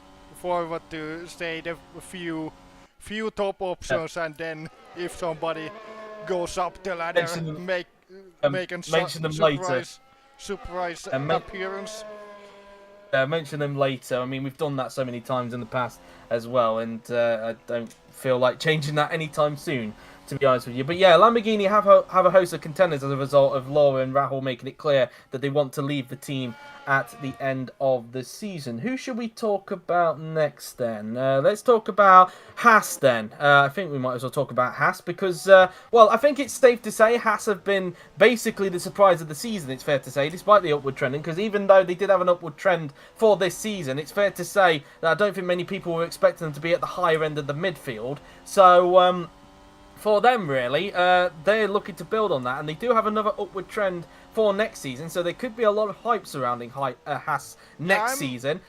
to say the few top options, and then if somebody goes up the ladder, make a surprise appearance. Mention them later. I mean, we've done that so many times in the past as well, and I don't feel like changing that anytime soon, to be honest with you. But yeah, Lamborghini have a host of contenders as a result of Laura and Rahul making it clear that they want to leave the team at the end of the season. Who should we talk about next then? Let's talk about Haas then. I think we might as well talk about Haas because, well, I think it's safe to say Haas have been basically the surprise of the season, it's fair to say, despite the upward trending, because even though they did have an upward trend for this season, it's fair to say that I don't think many people were expecting them to be at the higher end of the midfield. So, for them, really, they're looking to build on that, and they do have another upward trend for next season, so there could be a lot of hype surrounding Haas next season.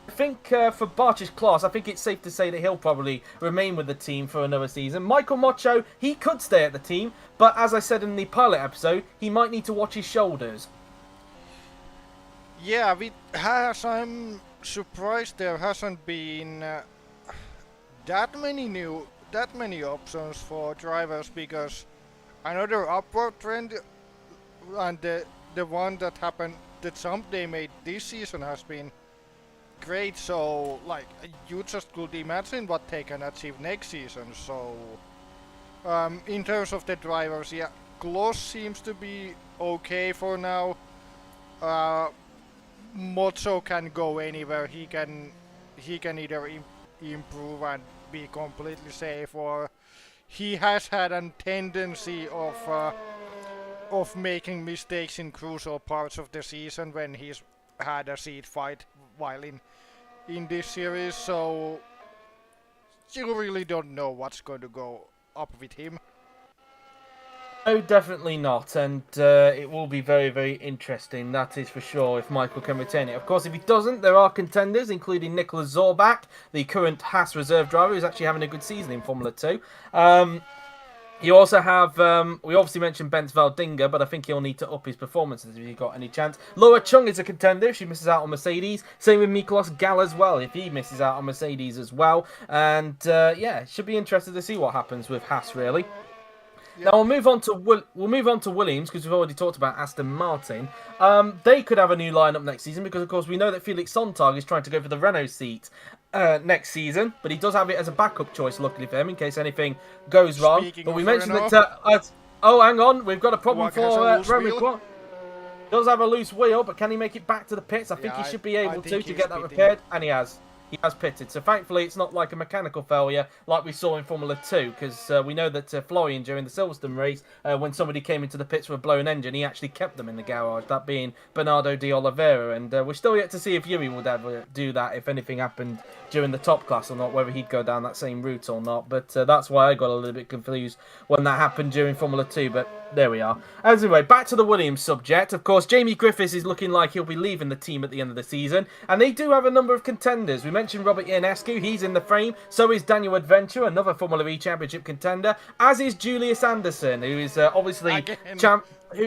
I think for Barci's class, I think it's safe to say that he'll probably remain with the team for another season. Michael Mocho, he could stay at the team, but as I said in the pilot episode, he might need to watch his shoulders. Yeah, I'm surprised there hasn't been that many options for drivers, because another upward trend, and the one that happened, the jump they made this season has been great. So like, you just could imagine what they can achieve next season. So in terms of the drivers, yeah, Kloss seems to be okay for now. Mocho can go anywhere. He can either improve and be completely safe, or he has had a tendency of making mistakes in crucial parts of the season when he's had a seat fight while in this series. So you really don't know what's going to go up with him. No, definitely not, and it will be very, very interesting, that is for sure, if Michael can retain it. Of course, if he doesn't, there are contenders, including Nicholas Zorbach, the current Haas reserve driver, who's actually having a good season in Formula 2. You also have, we obviously mentioned Bence Valdinga, but I think he'll need to up his performances if he's got any chance. Laura Chung is a contender if she misses out on Mercedes. Same with Miklos Gall as well, if he misses out on Mercedes as well. And, yeah, it should be interesting to see what happens with Haas, really. Now we'll move on to Williams, because we've already talked about Aston Martin. They could have a new lineup next season, because of course we know that Felix Sontag is trying to go for the Renault seat next season, but he does have it as a backup choice, luckily for him, in case anything goes wrong. Speaking but we of mentioned Renault, that. Oh, hang on, we've got a problem for Roman wheel? Quan. Does have a loose wheel, but can he make it back to the pits? I think he should be able to get that repaired, and he has. He has pitted, so thankfully it's not like a mechanical failure like we saw in Formula 2, because we know that Florian, during the Silverstone race, when somebody came into the pits with a blown engine, he actually kept them in the garage, that being Bernardo de Oliveira, and we're still yet to see if Yuri would ever do that, if anything happened during the top class or not, whether he'd go down that same route or not, but that's why I got a little bit confused when that happened during Formula 2, but there we are. Anyway, back to the Williams subject. Of course, Jamie Griffiths is looking like he'll be leaving the team at the end of the season, and they do have a number of contenders. We mentioned Robert Ionescu, he's in the frame. So is Daniel Adventure, another Formula E Championship contender, as is Julius Anderson, who is obviously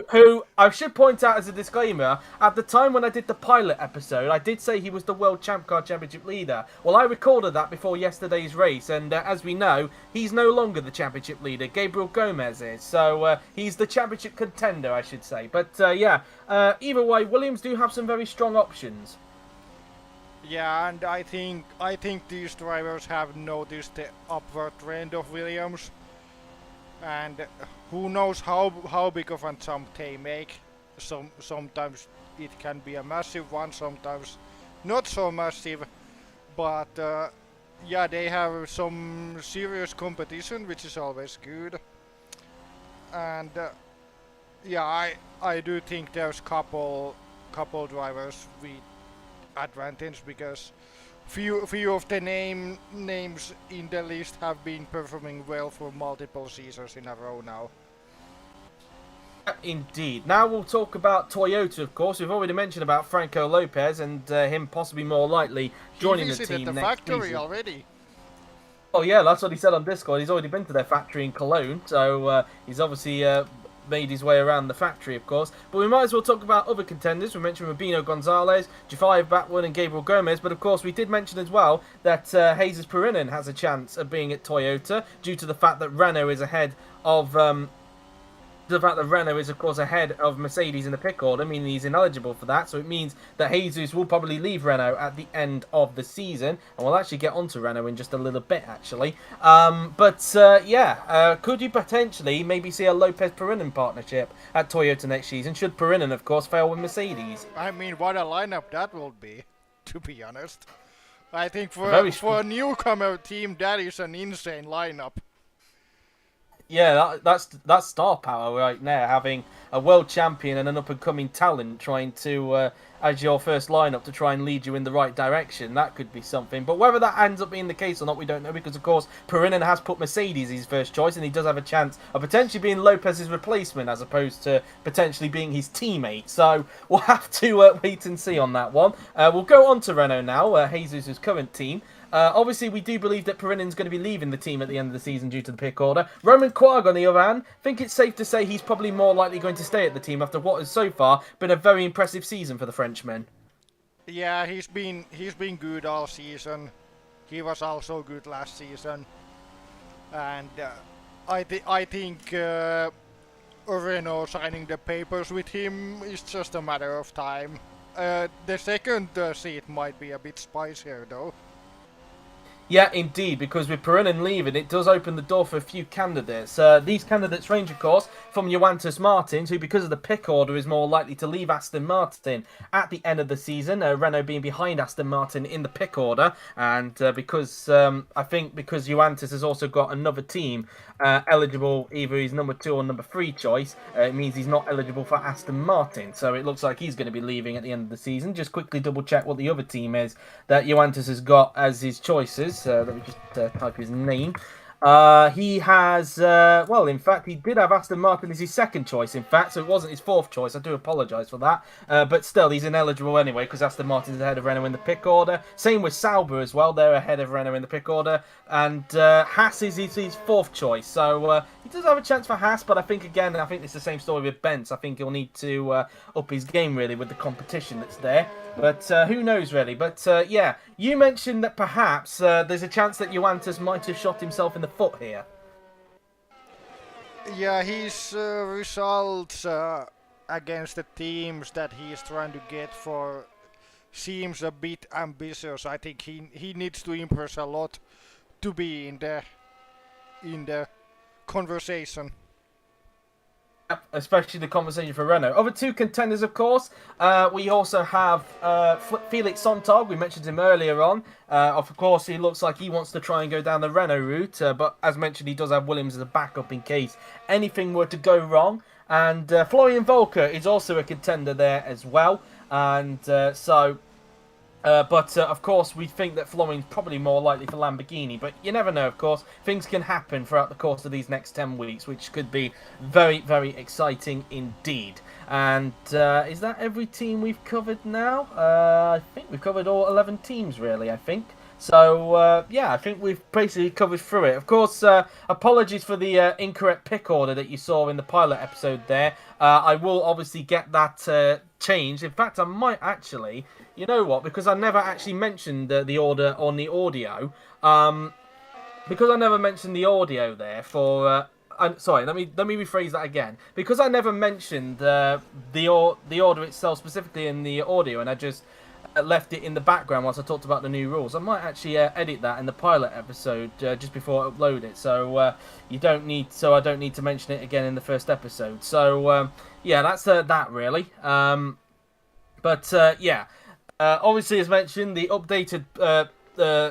who I should point out as a disclaimer, at the time when I did the pilot episode, I did say he was the World Champ Car Championship leader. Well, I recorded that before yesterday's race, and as we know, he's no longer the championship leader. Gabriel Gomez is, so he's the championship contender, I should say. But yeah, either way, Williams do have some very strong options. Yeah, and I think these drivers have noticed the upward trend of Williams, and who knows how big of a jump they make. Sometimes it can be a massive one, sometimes not so massive, but yeah, they have some serious competition, which is always good. And yeah, I do think there's couple drivers with advantage, because few of the names in the list have been performing well for multiple seasons in a row now. Indeed. Now we'll talk about Toyota, of course. We've already mentioned about Franco Lopez and him possibly more likely joining the team next season. He visited the factory already. Oh yeah, that's what he said on Discord. He's already been to their factory in Cologne, so he's obviously made his way around the factory, of course. But we might as well talk about other contenders. We mentioned Rubino Gonzalez, Jafar Batwood and Gabriel Gomez, but of course we did mention as well that Jesus Perinen has a chance of being at Toyota due to the fact that Renault is ahead of the fact that Renault is, of course, ahead of Mercedes in the pick order, meaning he's ineligible for that. So it means that Jesus will probably leave Renault at the end of the season. And we'll actually get onto Renault in just a little bit, actually. Yeah, could you potentially maybe see a Lopez-Perinen partnership at Toyota next season, should Perinen, of course, fail with Mercedes? I mean, what a lineup that will be, to be honest. I think for a newcomer team, that is an insane lineup. Yeah, that's star power right now, having a world champion and an up-and-coming talent trying to as your first lineup to try and lead you in the right direction. That could be something. But whether that ends up being the case or not, we don't know, because of course Prix has put Mercedes his first choice, and he does have a chance of potentially being Lopez's replacement as opposed to potentially being his teammate. So we'll have to wait and see on that one. We'll go on to Renault now, Jesus' current team. Obviously, we do believe that Perrinen's going to be leaving the team at the end of the season due to the pick order. Roman Quarg, on the other hand, I think it's safe to say he's probably more likely going to stay at the team after what has so far been a very impressive season for the Frenchman. Yeah, he's been good all season. He was also good last season, and I think Renault signing the papers with him is just a matter of time. The second seat might be a bit spicier though. Yeah, indeed, because with Perrinen leaving, it does open the door for a few candidates. These candidates range, of course, from Johannes Martins, who, because of the pick order, is more likely to leave Aston Martin at the end of the season. Renault being behind Aston Martin in the pick order, and because I think because Johannes has also got another team eligible, either his number 2 or number 3 choice, it means he's not eligible for Aston Martin. So it looks like he's going to be leaving at the end of the season. Just quickly double check what the other team is that Johannes has got as his choices. Let me just type his name. He has, well, in fact, he did have Aston Martin as his second choice, in fact, so it wasn't his fourth choice. I do apologise for that. But still, he's ineligible anyway, because Aston Martin's ahead of Renault in the pick order. Same with Sauber as well. They're ahead of Renault in the pick order. And Haas is his fourth choice. So he does have a chance for Haas, but I think, again, it's the same story with Benz. I think he'll need to up his game, really, with the competition that's there. But who knows, really. But, yeah, you mentioned that perhaps there's a chance that Johannes might have shot himself in the foot here. Yeah, his results against the teams that he's trying to get for seems a bit ambitious. I think he needs to impress a lot to be in the conversation. Especially the conversation for Renault. Other two contenders, of course. We also have Felix Sontag. We mentioned him earlier on. Of course, he looks like he wants to try and go down the Renault route. But as mentioned, he does have Williams as a backup in case anything were to go wrong. And Florian Volker is also a contender there as well. And But of course, we think that Florian's probably more likely for Lamborghini. But you never know, of course. Things can happen throughout the course of these next 10 weeks, which could be very, very exciting indeed. And is that every team we've covered now? I think we've covered all 11 teams, really, I think. So, yeah, I think we've basically covered through it. Of course, apologies for the incorrect pick order that you saw in the pilot episode there. I will obviously get that changed. In fact, I might actually... You know what? Because I never actually mentioned the order on the audio. Because I never mentioned the audio there for... sorry, let me rephrase that again. Because I never mentioned the order itself specifically in the audio, and I just left it in the background whilst I talked about the new rules. I might actually edit that in the pilot episode just before I upload it, so I don't need to mention it again in the first episode. So yeah, that's that really. Yeah. Obviously, as mentioned, the updated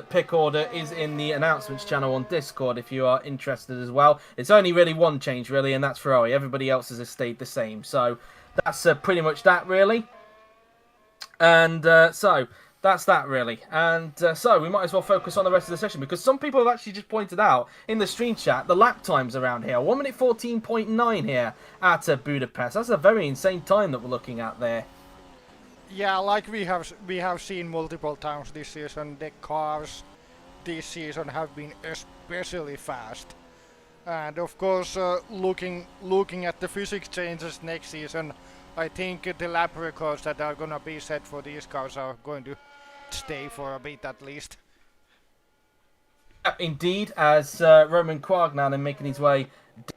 pick order is in the announcements channel on Discord if you are interested as well. It's only really one change, really, and that's Ferrari. Everybody else has stayed the same. So that's pretty much that, really. And so that's that, really. And so we might as well focus on the rest of the session, because some people have actually just pointed out in the stream chat the lap times around here. 1 minute 14.9 here at Budapest. That's a very insane time that we're looking at there. Yeah, like we have seen multiple times this season, the cars this season have been especially fast. And of course, looking at the physics changes next season, I think the lap records that are gonna be set for these cars are going to stay for a bit at least. Indeed, as Roman Quarg now then making his way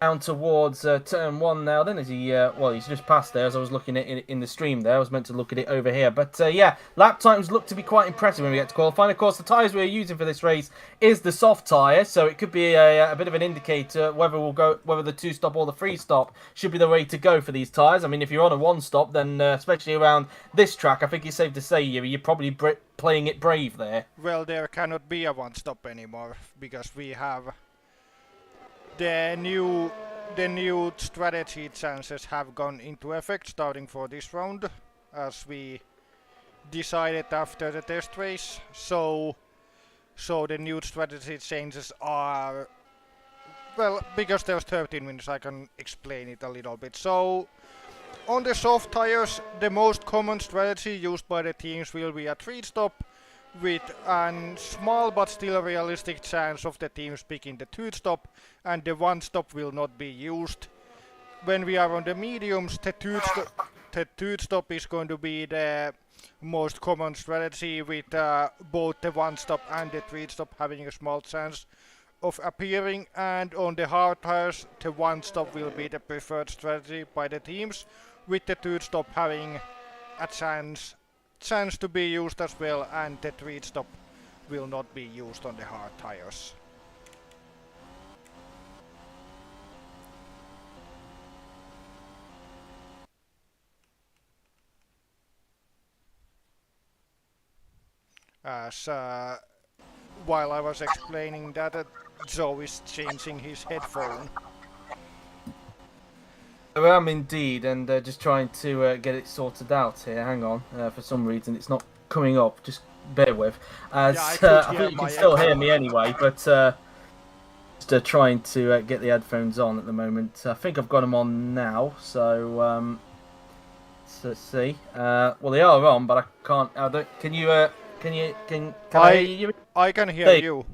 down towards turn 1 now then, as he well, he's just passed there as I was looking at it in the stream there. I was meant to look at it over here, but yeah, lap times look to be quite impressive when we get to qualifying. Of course, the tyres we're using for this race is the soft tyre, so it could be a bit of an indicator whether the 2-stop or the 3-stop should be the way to go for these tyres. I mean, if you're on a 1-stop, then especially around this track, I think it's safe to say you're probably playing it brave there. Well, there cannot be a 1-stop anymore, because we have the new strategy chances have gone into effect starting for this round, as we decided after the test race. So the new strategy changes are, well, because there's 13 minutes, I can explain it a little bit. So on the soft tires, the most common strategy used by the teams will be a 3-stop with a small but still realistic chance of the teams picking the 2-stop, and the 1-stop will not be used. When we are on the mediums, the 2-stop is going to be the most common strategy, with both the 1-stop and the 3-stop having a small chance of appearing, and on the hard tires the 1-stop will be the preferred strategy by the teams, with the 2-stop having a chance to be used as well, and the 3-stop will not be used on the hard tires. As while I was explaining that, Joe is changing his headphone. I am indeed, and just trying to get it sorted out here. Hang on, for some reason it's not coming up. Just bear with. As Yeah, I think you can still hear me anyway, but just trying to get the headphones on at the moment. I think I've got them on now, so let's see. Well, they are on, but I can't. I don't. Can you? Can I hear you? I can hear you.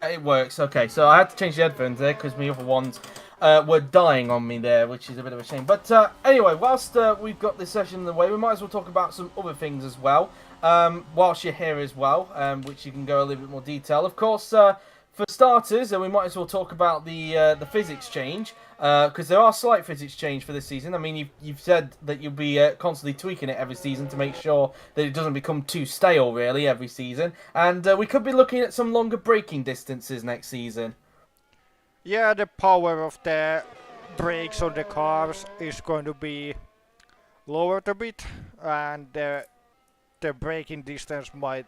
It works. Okay, so I had to change the headphones there because my other ones were dying on me there, which is a bit of a shame. But anyway, whilst we've got this session in the way, we might as well talk about some other things as well. Whilst you're here as well, which you can go a little bit more detail. Of course, for starters, we might as well talk about the physics change, because there are slight physics change for this season. I mean, you've said that you'll be constantly tweaking it every season to make sure that it doesn't become too stale, really, every season. And we could be looking at some longer braking distances next season. Yeah, the power of the brakes on the cars is going to be lowered a bit, and the braking distance might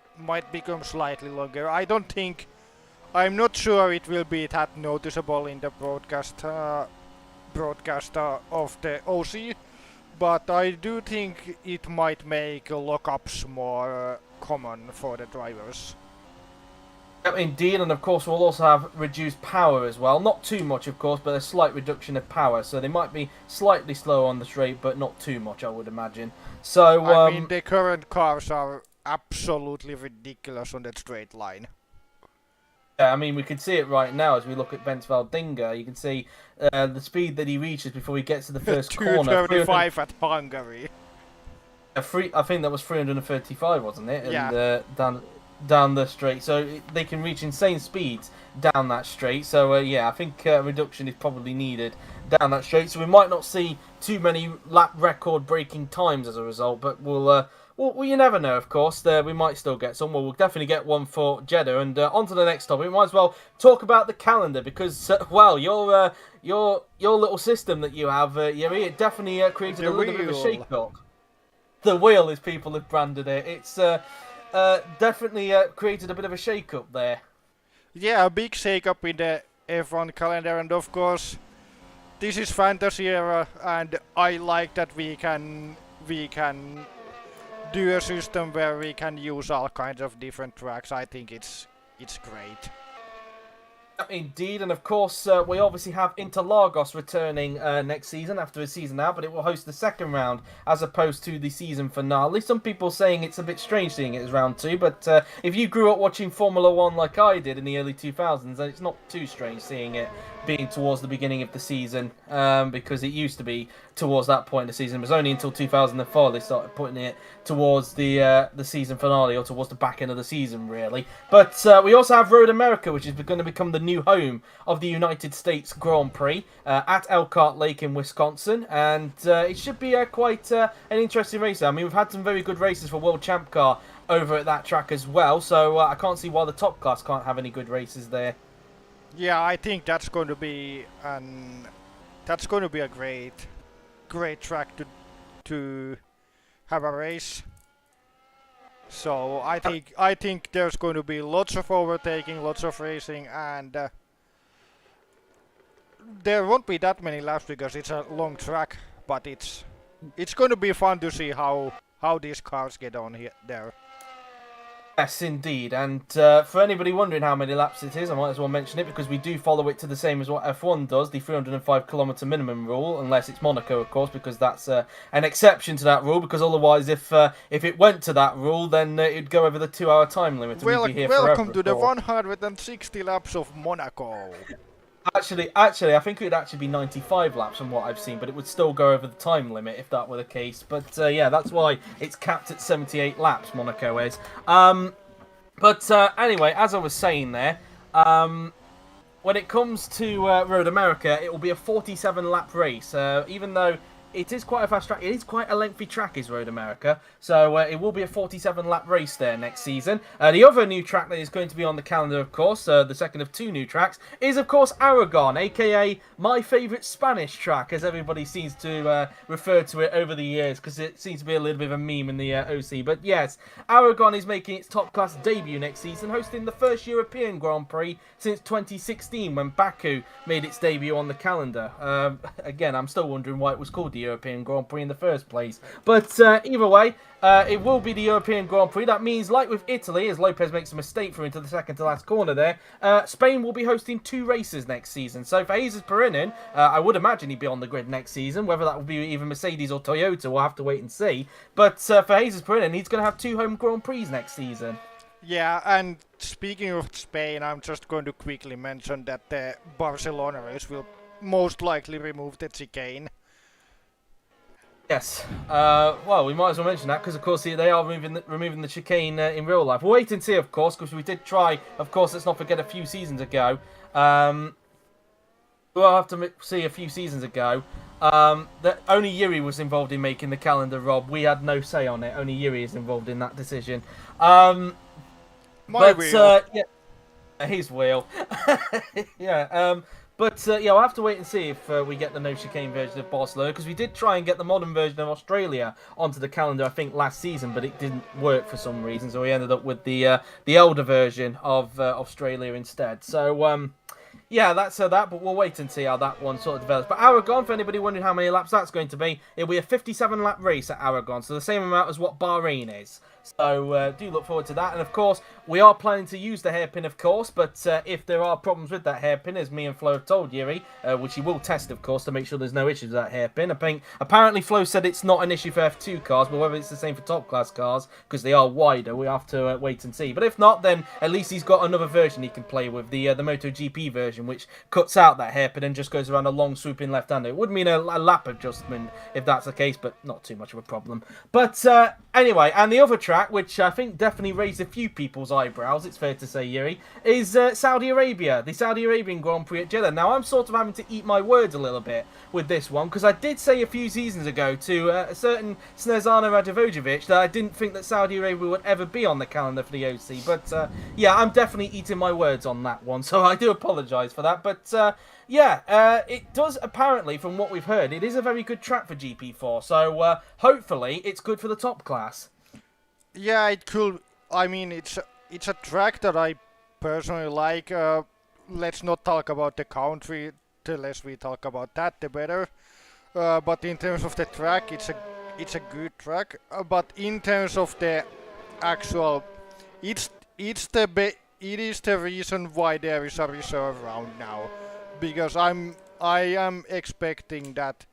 become slightly longer. I'm not sure it will be that noticeable in the broadcast of the OC, but I do think it might make lockups more common for the drivers. Yep, indeed, and of course we'll also have reduced power as well. Not too much, of course, but a slight reduction of power. So they might be slightly slower on the straight, but not too much, I would imagine. So I mean, the current cars are absolutely ridiculous on that straight line. Yeah, I mean, we can see it right now as we look at Bence Valdinga. You can see the speed that he reaches before he gets to the first corner. 235 at Hungary. I think that was 335, wasn't it? Yeah. And down the straight, so they can reach insane speeds down that straight. So yeah, I think reduction is probably needed down that straight. So we might not see too many lap record breaking times as a result, but well, you never know, of course. We might still get some. Well, we'll definitely get one for Jeddah. And on to the next topic. We might as well talk about the calendar because, well, your little system that you have, Yuri, it definitely created a little bit of a shake-up. The wheel, as people have branded it. It's definitely created a bit of a shake-up there. Yeah, a big shake-up in the F1 calendar. And, of course, this is fantasy era. And I like that we can do a system where we can use all kinds of different tracks. I think it's great. Indeed, and of course we obviously have Interlagos returning next season after a season out, but it will host the second round as opposed to the season finale. Some people saying it's a bit strange seeing it as round 2, but if you grew up watching Formula 1 like I did in the early 2000s, then it's not too strange seeing it being towards the beginning of the season, because it used to be towards that point in the season. It was only until 2004 they started putting it towards the season finale, or towards the back end of the season, really. But we also have Road America, which is going to become the new home of the United States Grand Prix at Elkhart Lake in Wisconsin, and it should be quite an interesting race. I mean, we've had some very good races for World Champ Car over at that track as well, so I can't see why the top class can't have any good races there. Yeah, I think that's going to be a great track to have a race. So I think there's going to be lots of overtaking, lots of racing, and there won't be that many laps because it's a long track. But it's going to be fun to see how how these cars get on here there. Yes, indeed. And for anybody wondering how many laps it is, I might as well mention it because we do follow it to the same as what F1 does, the 305-kilometre minimum rule, unless it's Monaco, of course, because that's an exception to that rule. Because otherwise, if it went to that rule, then it'd go over the 2-hour time limit. And we'd be here welcome forever, to the 160 laps of Monaco. Actually, I think it would actually be 95 laps from what I've seen, but it would still go over the time limit if that were the case. But yeah, that's why it's capped at 78 laps, Monaco is. But anyway, as I was saying there, when it comes to Road America, it will be a 47-lap race. Even though it is quite a fast track, it is quite a lengthy track, is Road America. So it will be a 47-lap race there next season. The other new track that is going to be on the calendar, of course, the second of 2 new tracks, is, of course, Aragon, a.k.a. my favourite Spanish track, as everybody seems to refer to it over the years, because it seems to be a little bit of a meme in the OC. But yes, Aragon is making its top-class debut next season, hosting the first European Grand Prix since 2016, when Baku made its debut on the calendar. Again, I'm still wondering why it was called the European Grand Prix in the first place. But either way, it will be the European Grand Prix. That means, like with Italy, as Lopez makes a mistake through into the second-to-last corner there, Spain will be hosting 2 races next season. So for Jesus Perinen, I would imagine he'd be on the grid next season. Whether that will be either Mercedes or Toyota, we'll have to wait and see. But for Jesus Perinen, he's going to have 2 home Grand Prix next season. Yeah, and speaking of Spain, I'm just going to quickly mention that the Barcelona race will most likely remove the chicane. Yes. Well, we might as well mention that because, of course, they are removing the chicane in real life. We'll wait and see, of course, because we did try, of course, let's not forget a few seasons ago. We'll have to see a few seasons ago that only Yuri was involved in making the calendar, Rob. We had no say on it. Only Yuri is involved in that decision. My wheel. Yeah, his wheel. Yeah. But yeah, we'll have to wait and see if we get the no chicane version of Barcelona, because we did try and get the modern version of Australia onto the calendar, I think, last season, but it didn't work for some reason, so we ended up with the older version of Australia instead. So yeah, that's that, but we'll wait and see how that one sort of develops. But Aragon, for anybody wondering how many laps that's going to be, it'll be a 57-lap race at Aragon, so the same amount as what Bahrain is. So do look forward to that. And of course, we are planning to use the hairpin, of course, but if there are problems with that hairpin, as me and Flo have told Yuri, which he will test, of course, to make sure there's no issues with that hairpin. I think apparently Flo said it's not an issue for F2 cars, but whether it's the same for top class cars, because they are wider, we have to wait and see. But if not, then at least he's got another version he can play with, the MotoGP version, which cuts out that hairpin and just goes around a long swooping left-hander. It would mean a lap adjustment if that's the case, but not too much of a problem. But anyway, and the other track, which I think definitely raised a few people's eyebrows, it's fair to say, Yuri, is Saudi Arabia, the Saudi Arabian Grand Prix at Jeddah. Now, I'm sort of having to eat my words a little bit with this one, because I did say a few seasons ago to a certain Snezana Radivojevic that I didn't think that Saudi Arabia would ever be on the calendar for the OC. But yeah, I'm definitely eating my words on that one, so I do apologise for that. But yeah, it does apparently, from what we've heard, it is a very good track for GP4, so hopefully it's good for the top class. Yeah, it could. I mean, it's a track that I personally like. Let's not talk about the country. The less we talk about that, the better. But in terms of the track, it's a good track. But in terms of the actual, it is the reason why there is a reserve round now, because I am expecting that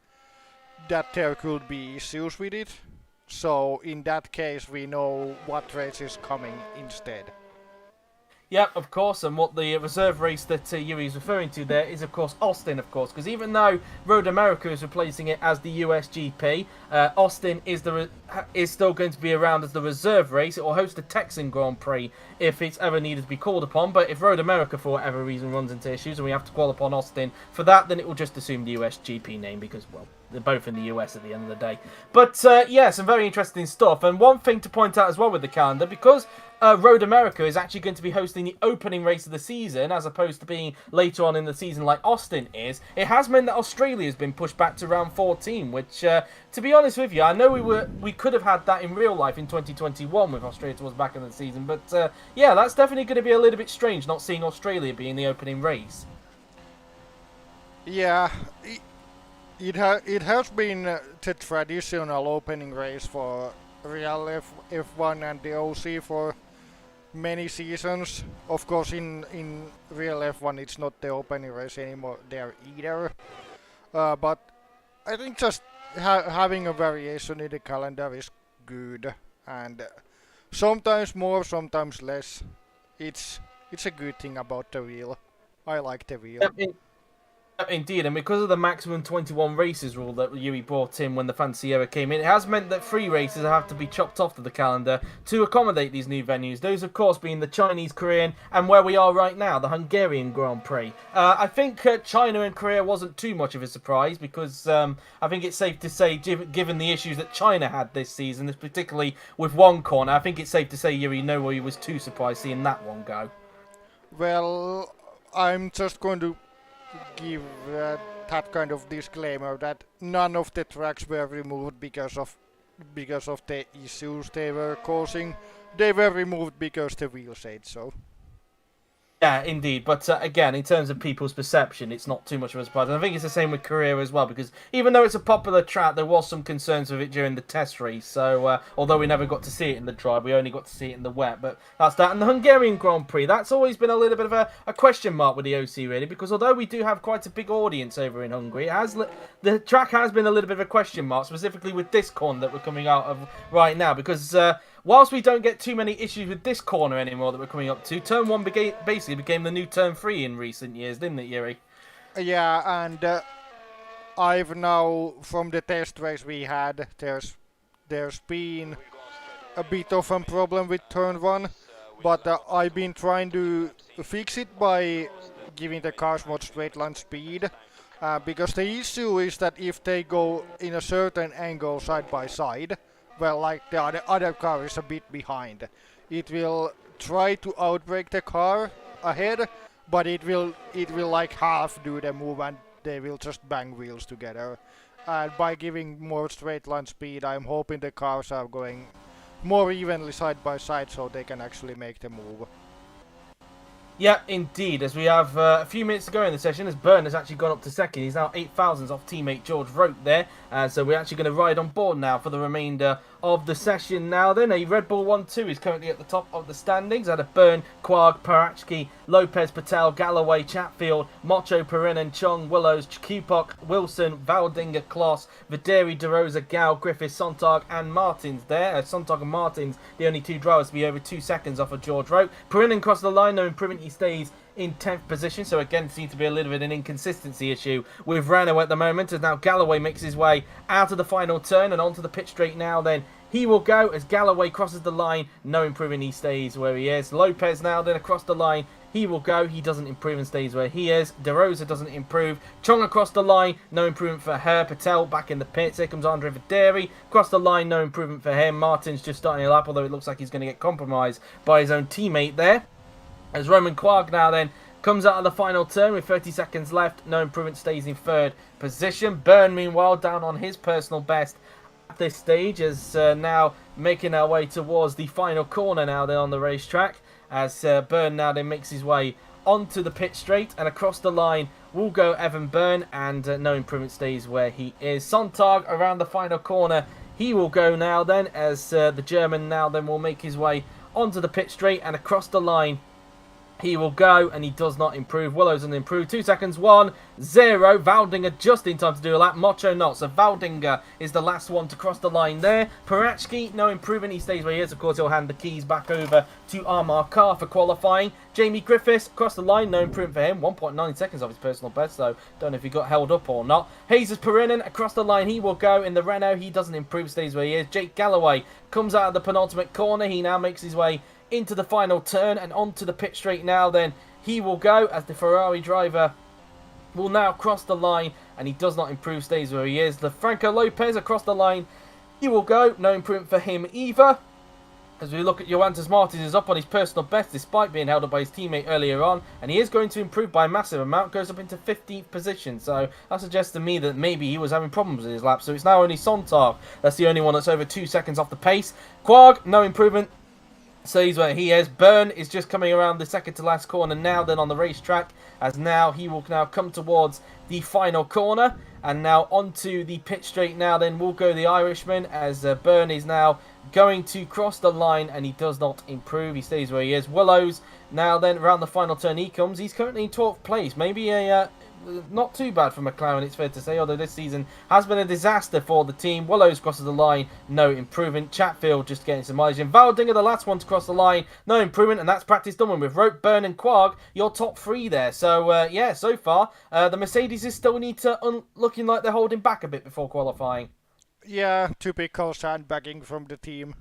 there could be issues with it. So in that case, we know what race is coming instead. Yep, of course, and what the reserve race that Yuri is referring to there is, of course, Austin, of course, because even though Road America is replacing it as the USGP, Austin is still going to be around as the reserve race. It will host the Texan Grand Prix if it's ever needed to be called upon, but if Road America, for whatever reason, runs into issues and we have to call upon Austin for that, then it will just assume the USGP name because, well, they're both in the US at the end of the day. But yeah, some very interesting stuff. And one thing to point out as well with the calendar, because Road America is actually going to be hosting the opening race of the season, as opposed to being later on in the season like Austin is, it has meant that Australia has been pushed back to round 14, which, to be honest with you, I know we could have had that in real life in 2021 with Australia towards back in the season, but yeah, that's definitely going to be a little bit strange not seeing Australia being the opening race. Yeah, it has been the traditional opening race for real F1 and the OC for many seasons. Of course, in real F1, it's not the opening race anymore there either. But I think just having a variation in the calendar is good, and sometimes more, sometimes less. It's a good thing about the wheel. I like the wheel. Indeed, and because of the maximum 21 races rule that Yuri brought in when the fantasy era came in, it has meant that 3 races have to be chopped off to the calendar to accommodate these new venues. Those, of course, being the Chinese, Korean, and where we are right now, the Hungarian Grand Prix. I think China and Korea wasn't too much of a surprise because I think it's safe to say, given the issues that China had this season, particularly with one corner, I think it's safe to say Yuri nobody was too surprised seeing that one go. Well, I'm just going to give that kind of disclaimer that none of the tracks were removed because of the issues they were causing. They were removed because the wheel said so. Yeah, indeed. But again, in terms of people's perception, it's not too much of a surprise. And I think it's the same with Korea as well, because even though it's a popular track, there was some concerns with it during the test race. So, although we never got to see it in the dry, we only got to see it in the wet. But that's that. And the Hungarian Grand Prix, that's always been a little bit of a question mark with the OC, really, because although we do have quite a big audience over in Hungary, the track has been a little bit of a question mark, specifically with this corner that we're coming out of right now, because whilst we don't get too many issues with this corner anymore that we're coming up to, Turn 1 basically became the new Turn 3 in recent years, didn't it, Yuri? Yeah, and I've now, from the test race we had, there's been a bit of a problem with Turn 1, but I've been trying to fix it by giving the cars more straight line speed, because the issue is that if they go in a certain angle side by side, well, like the other car is a bit behind, it will try to outbrake the car ahead, but it will like half do the move and they will just bang wheels together. And by giving more straight line speed, I'm hoping the cars are going more evenly side by side so they can actually make the move. Yeah, indeed. As we have a few minutes to go in the session, as Byrne has actually gone up to second. He's now 8 thousandths off teammate George Rote there. So we're actually going to ride on board now for the remainder of the session. Now then, a Red Bull 1-2 is currently at the top of the standings. Out of Byrne, Quag, Parachki, Lopez, Patel, Galloway, Chatfield, Mocho, Perrin, Chung, Willows, Kupok, Wilson, Valdinger, Kloss, Videri, DeRosa, Gal, Griffiths, Sontag and Martins there. Sontag and Martins, the only 2 drivers to be over 2 seconds off of George Rote. Perrin crossed the line, no improvement. He stays in 10th position, so again seems to be a little bit an inconsistency issue with Renault at the moment, as now Galloway makes his way out of the final turn and onto the pit straight now. Then he will go as Galloway crosses the line, no improving, he stays where he is. Lopez now then across the line, he will go, he doesn't improve and stays where he is. DeRosa doesn't improve. Chong across the line, no improvement for her. Patel back in the pits. Here comes Andre Videri. Across the line, no improvement for him. Martin's just starting a lap, although it looks like he's going to get compromised by his own teammate there. As Roman Quag now then comes out of the final turn with 30 seconds left. No improvement, stays in 3rd position. Byrne, meanwhile, down on his personal best at this stage, as now making our way towards the final corner now then on the racetrack. As Byrne now then makes his way onto the pit straight, and across the line will go Evan Byrne, and no improvement, stays where he is. Sontag around the final corner. He will go now then, as the German now then will make his way onto the pit straight, and across the line he will go, and he does not improve. Willows doesn't improve. 2 seconds, 1-0. Valdinger just in time to do a lap. Mocho not. So Valdinger is the last one to cross the line there. Parachki, no improvement. He stays where he is. Of course, he'll hand the keys back over to Armar Carr for qualifying. Jamie Griffiths across the line. No improvement for him. 1.9 seconds off his personal best, so don't know if he got held up or not. Hazes Perinen across the line. He will go in the Renault. He doesn't improve. Stays where he is. Jake Galloway comes out of the penultimate corner. He now makes his way into the final turn and onto the pit straight now. Then he will go as the Ferrari driver will now cross the line, and he does not improve, stays where he is. Franco Lopez across the line, he will go, no improvement for him either. As we look at Johannes Martins, is up on his personal best despite being held up by his teammate earlier on, and he is going to improve by a massive amount, goes up into 15th position, so that suggests to me that maybe he was having problems with his lap. So it's now only Sontag that's the only one that's over 2 seconds off the pace. Quag, no improvement, stays where he is. Byrne is just coming around the second to last corner now then on the racetrack, as now he will now come towards the final corner, and now onto the pit straight now then will go the Irishman, as Byrne is now going to cross the line, and he does not improve. He stays where he is. Willows, now then, around the final turn he comes. He's currently in 12th place. Maybe a not too bad for McLaren, it's fair to say, although this season has been a disaster for the team. Willows crosses the line, no improvement. Chatfield just getting some mileage. And Valdinger, the last one to cross the line, no improvement, and that's practice done with Rope, Byrne and Quag, your top three there. So, yeah, so far, the Mercedes still need to, looking like they're holding back a bit before qualifying. Yeah, typical sandbagging from the team.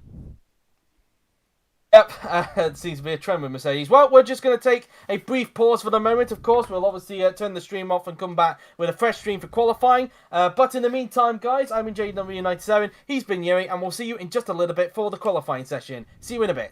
Yep, it seems to be a trend with Mercedes. Well, we're just going to take a brief pause for the moment. Of course, we'll obviously turn the stream off and come back with a fresh stream for qualifying. But in the meantime, guys, I've been JW97. He's been Yuri, and we'll see you in just a little bit for the qualifying session. See you in a bit.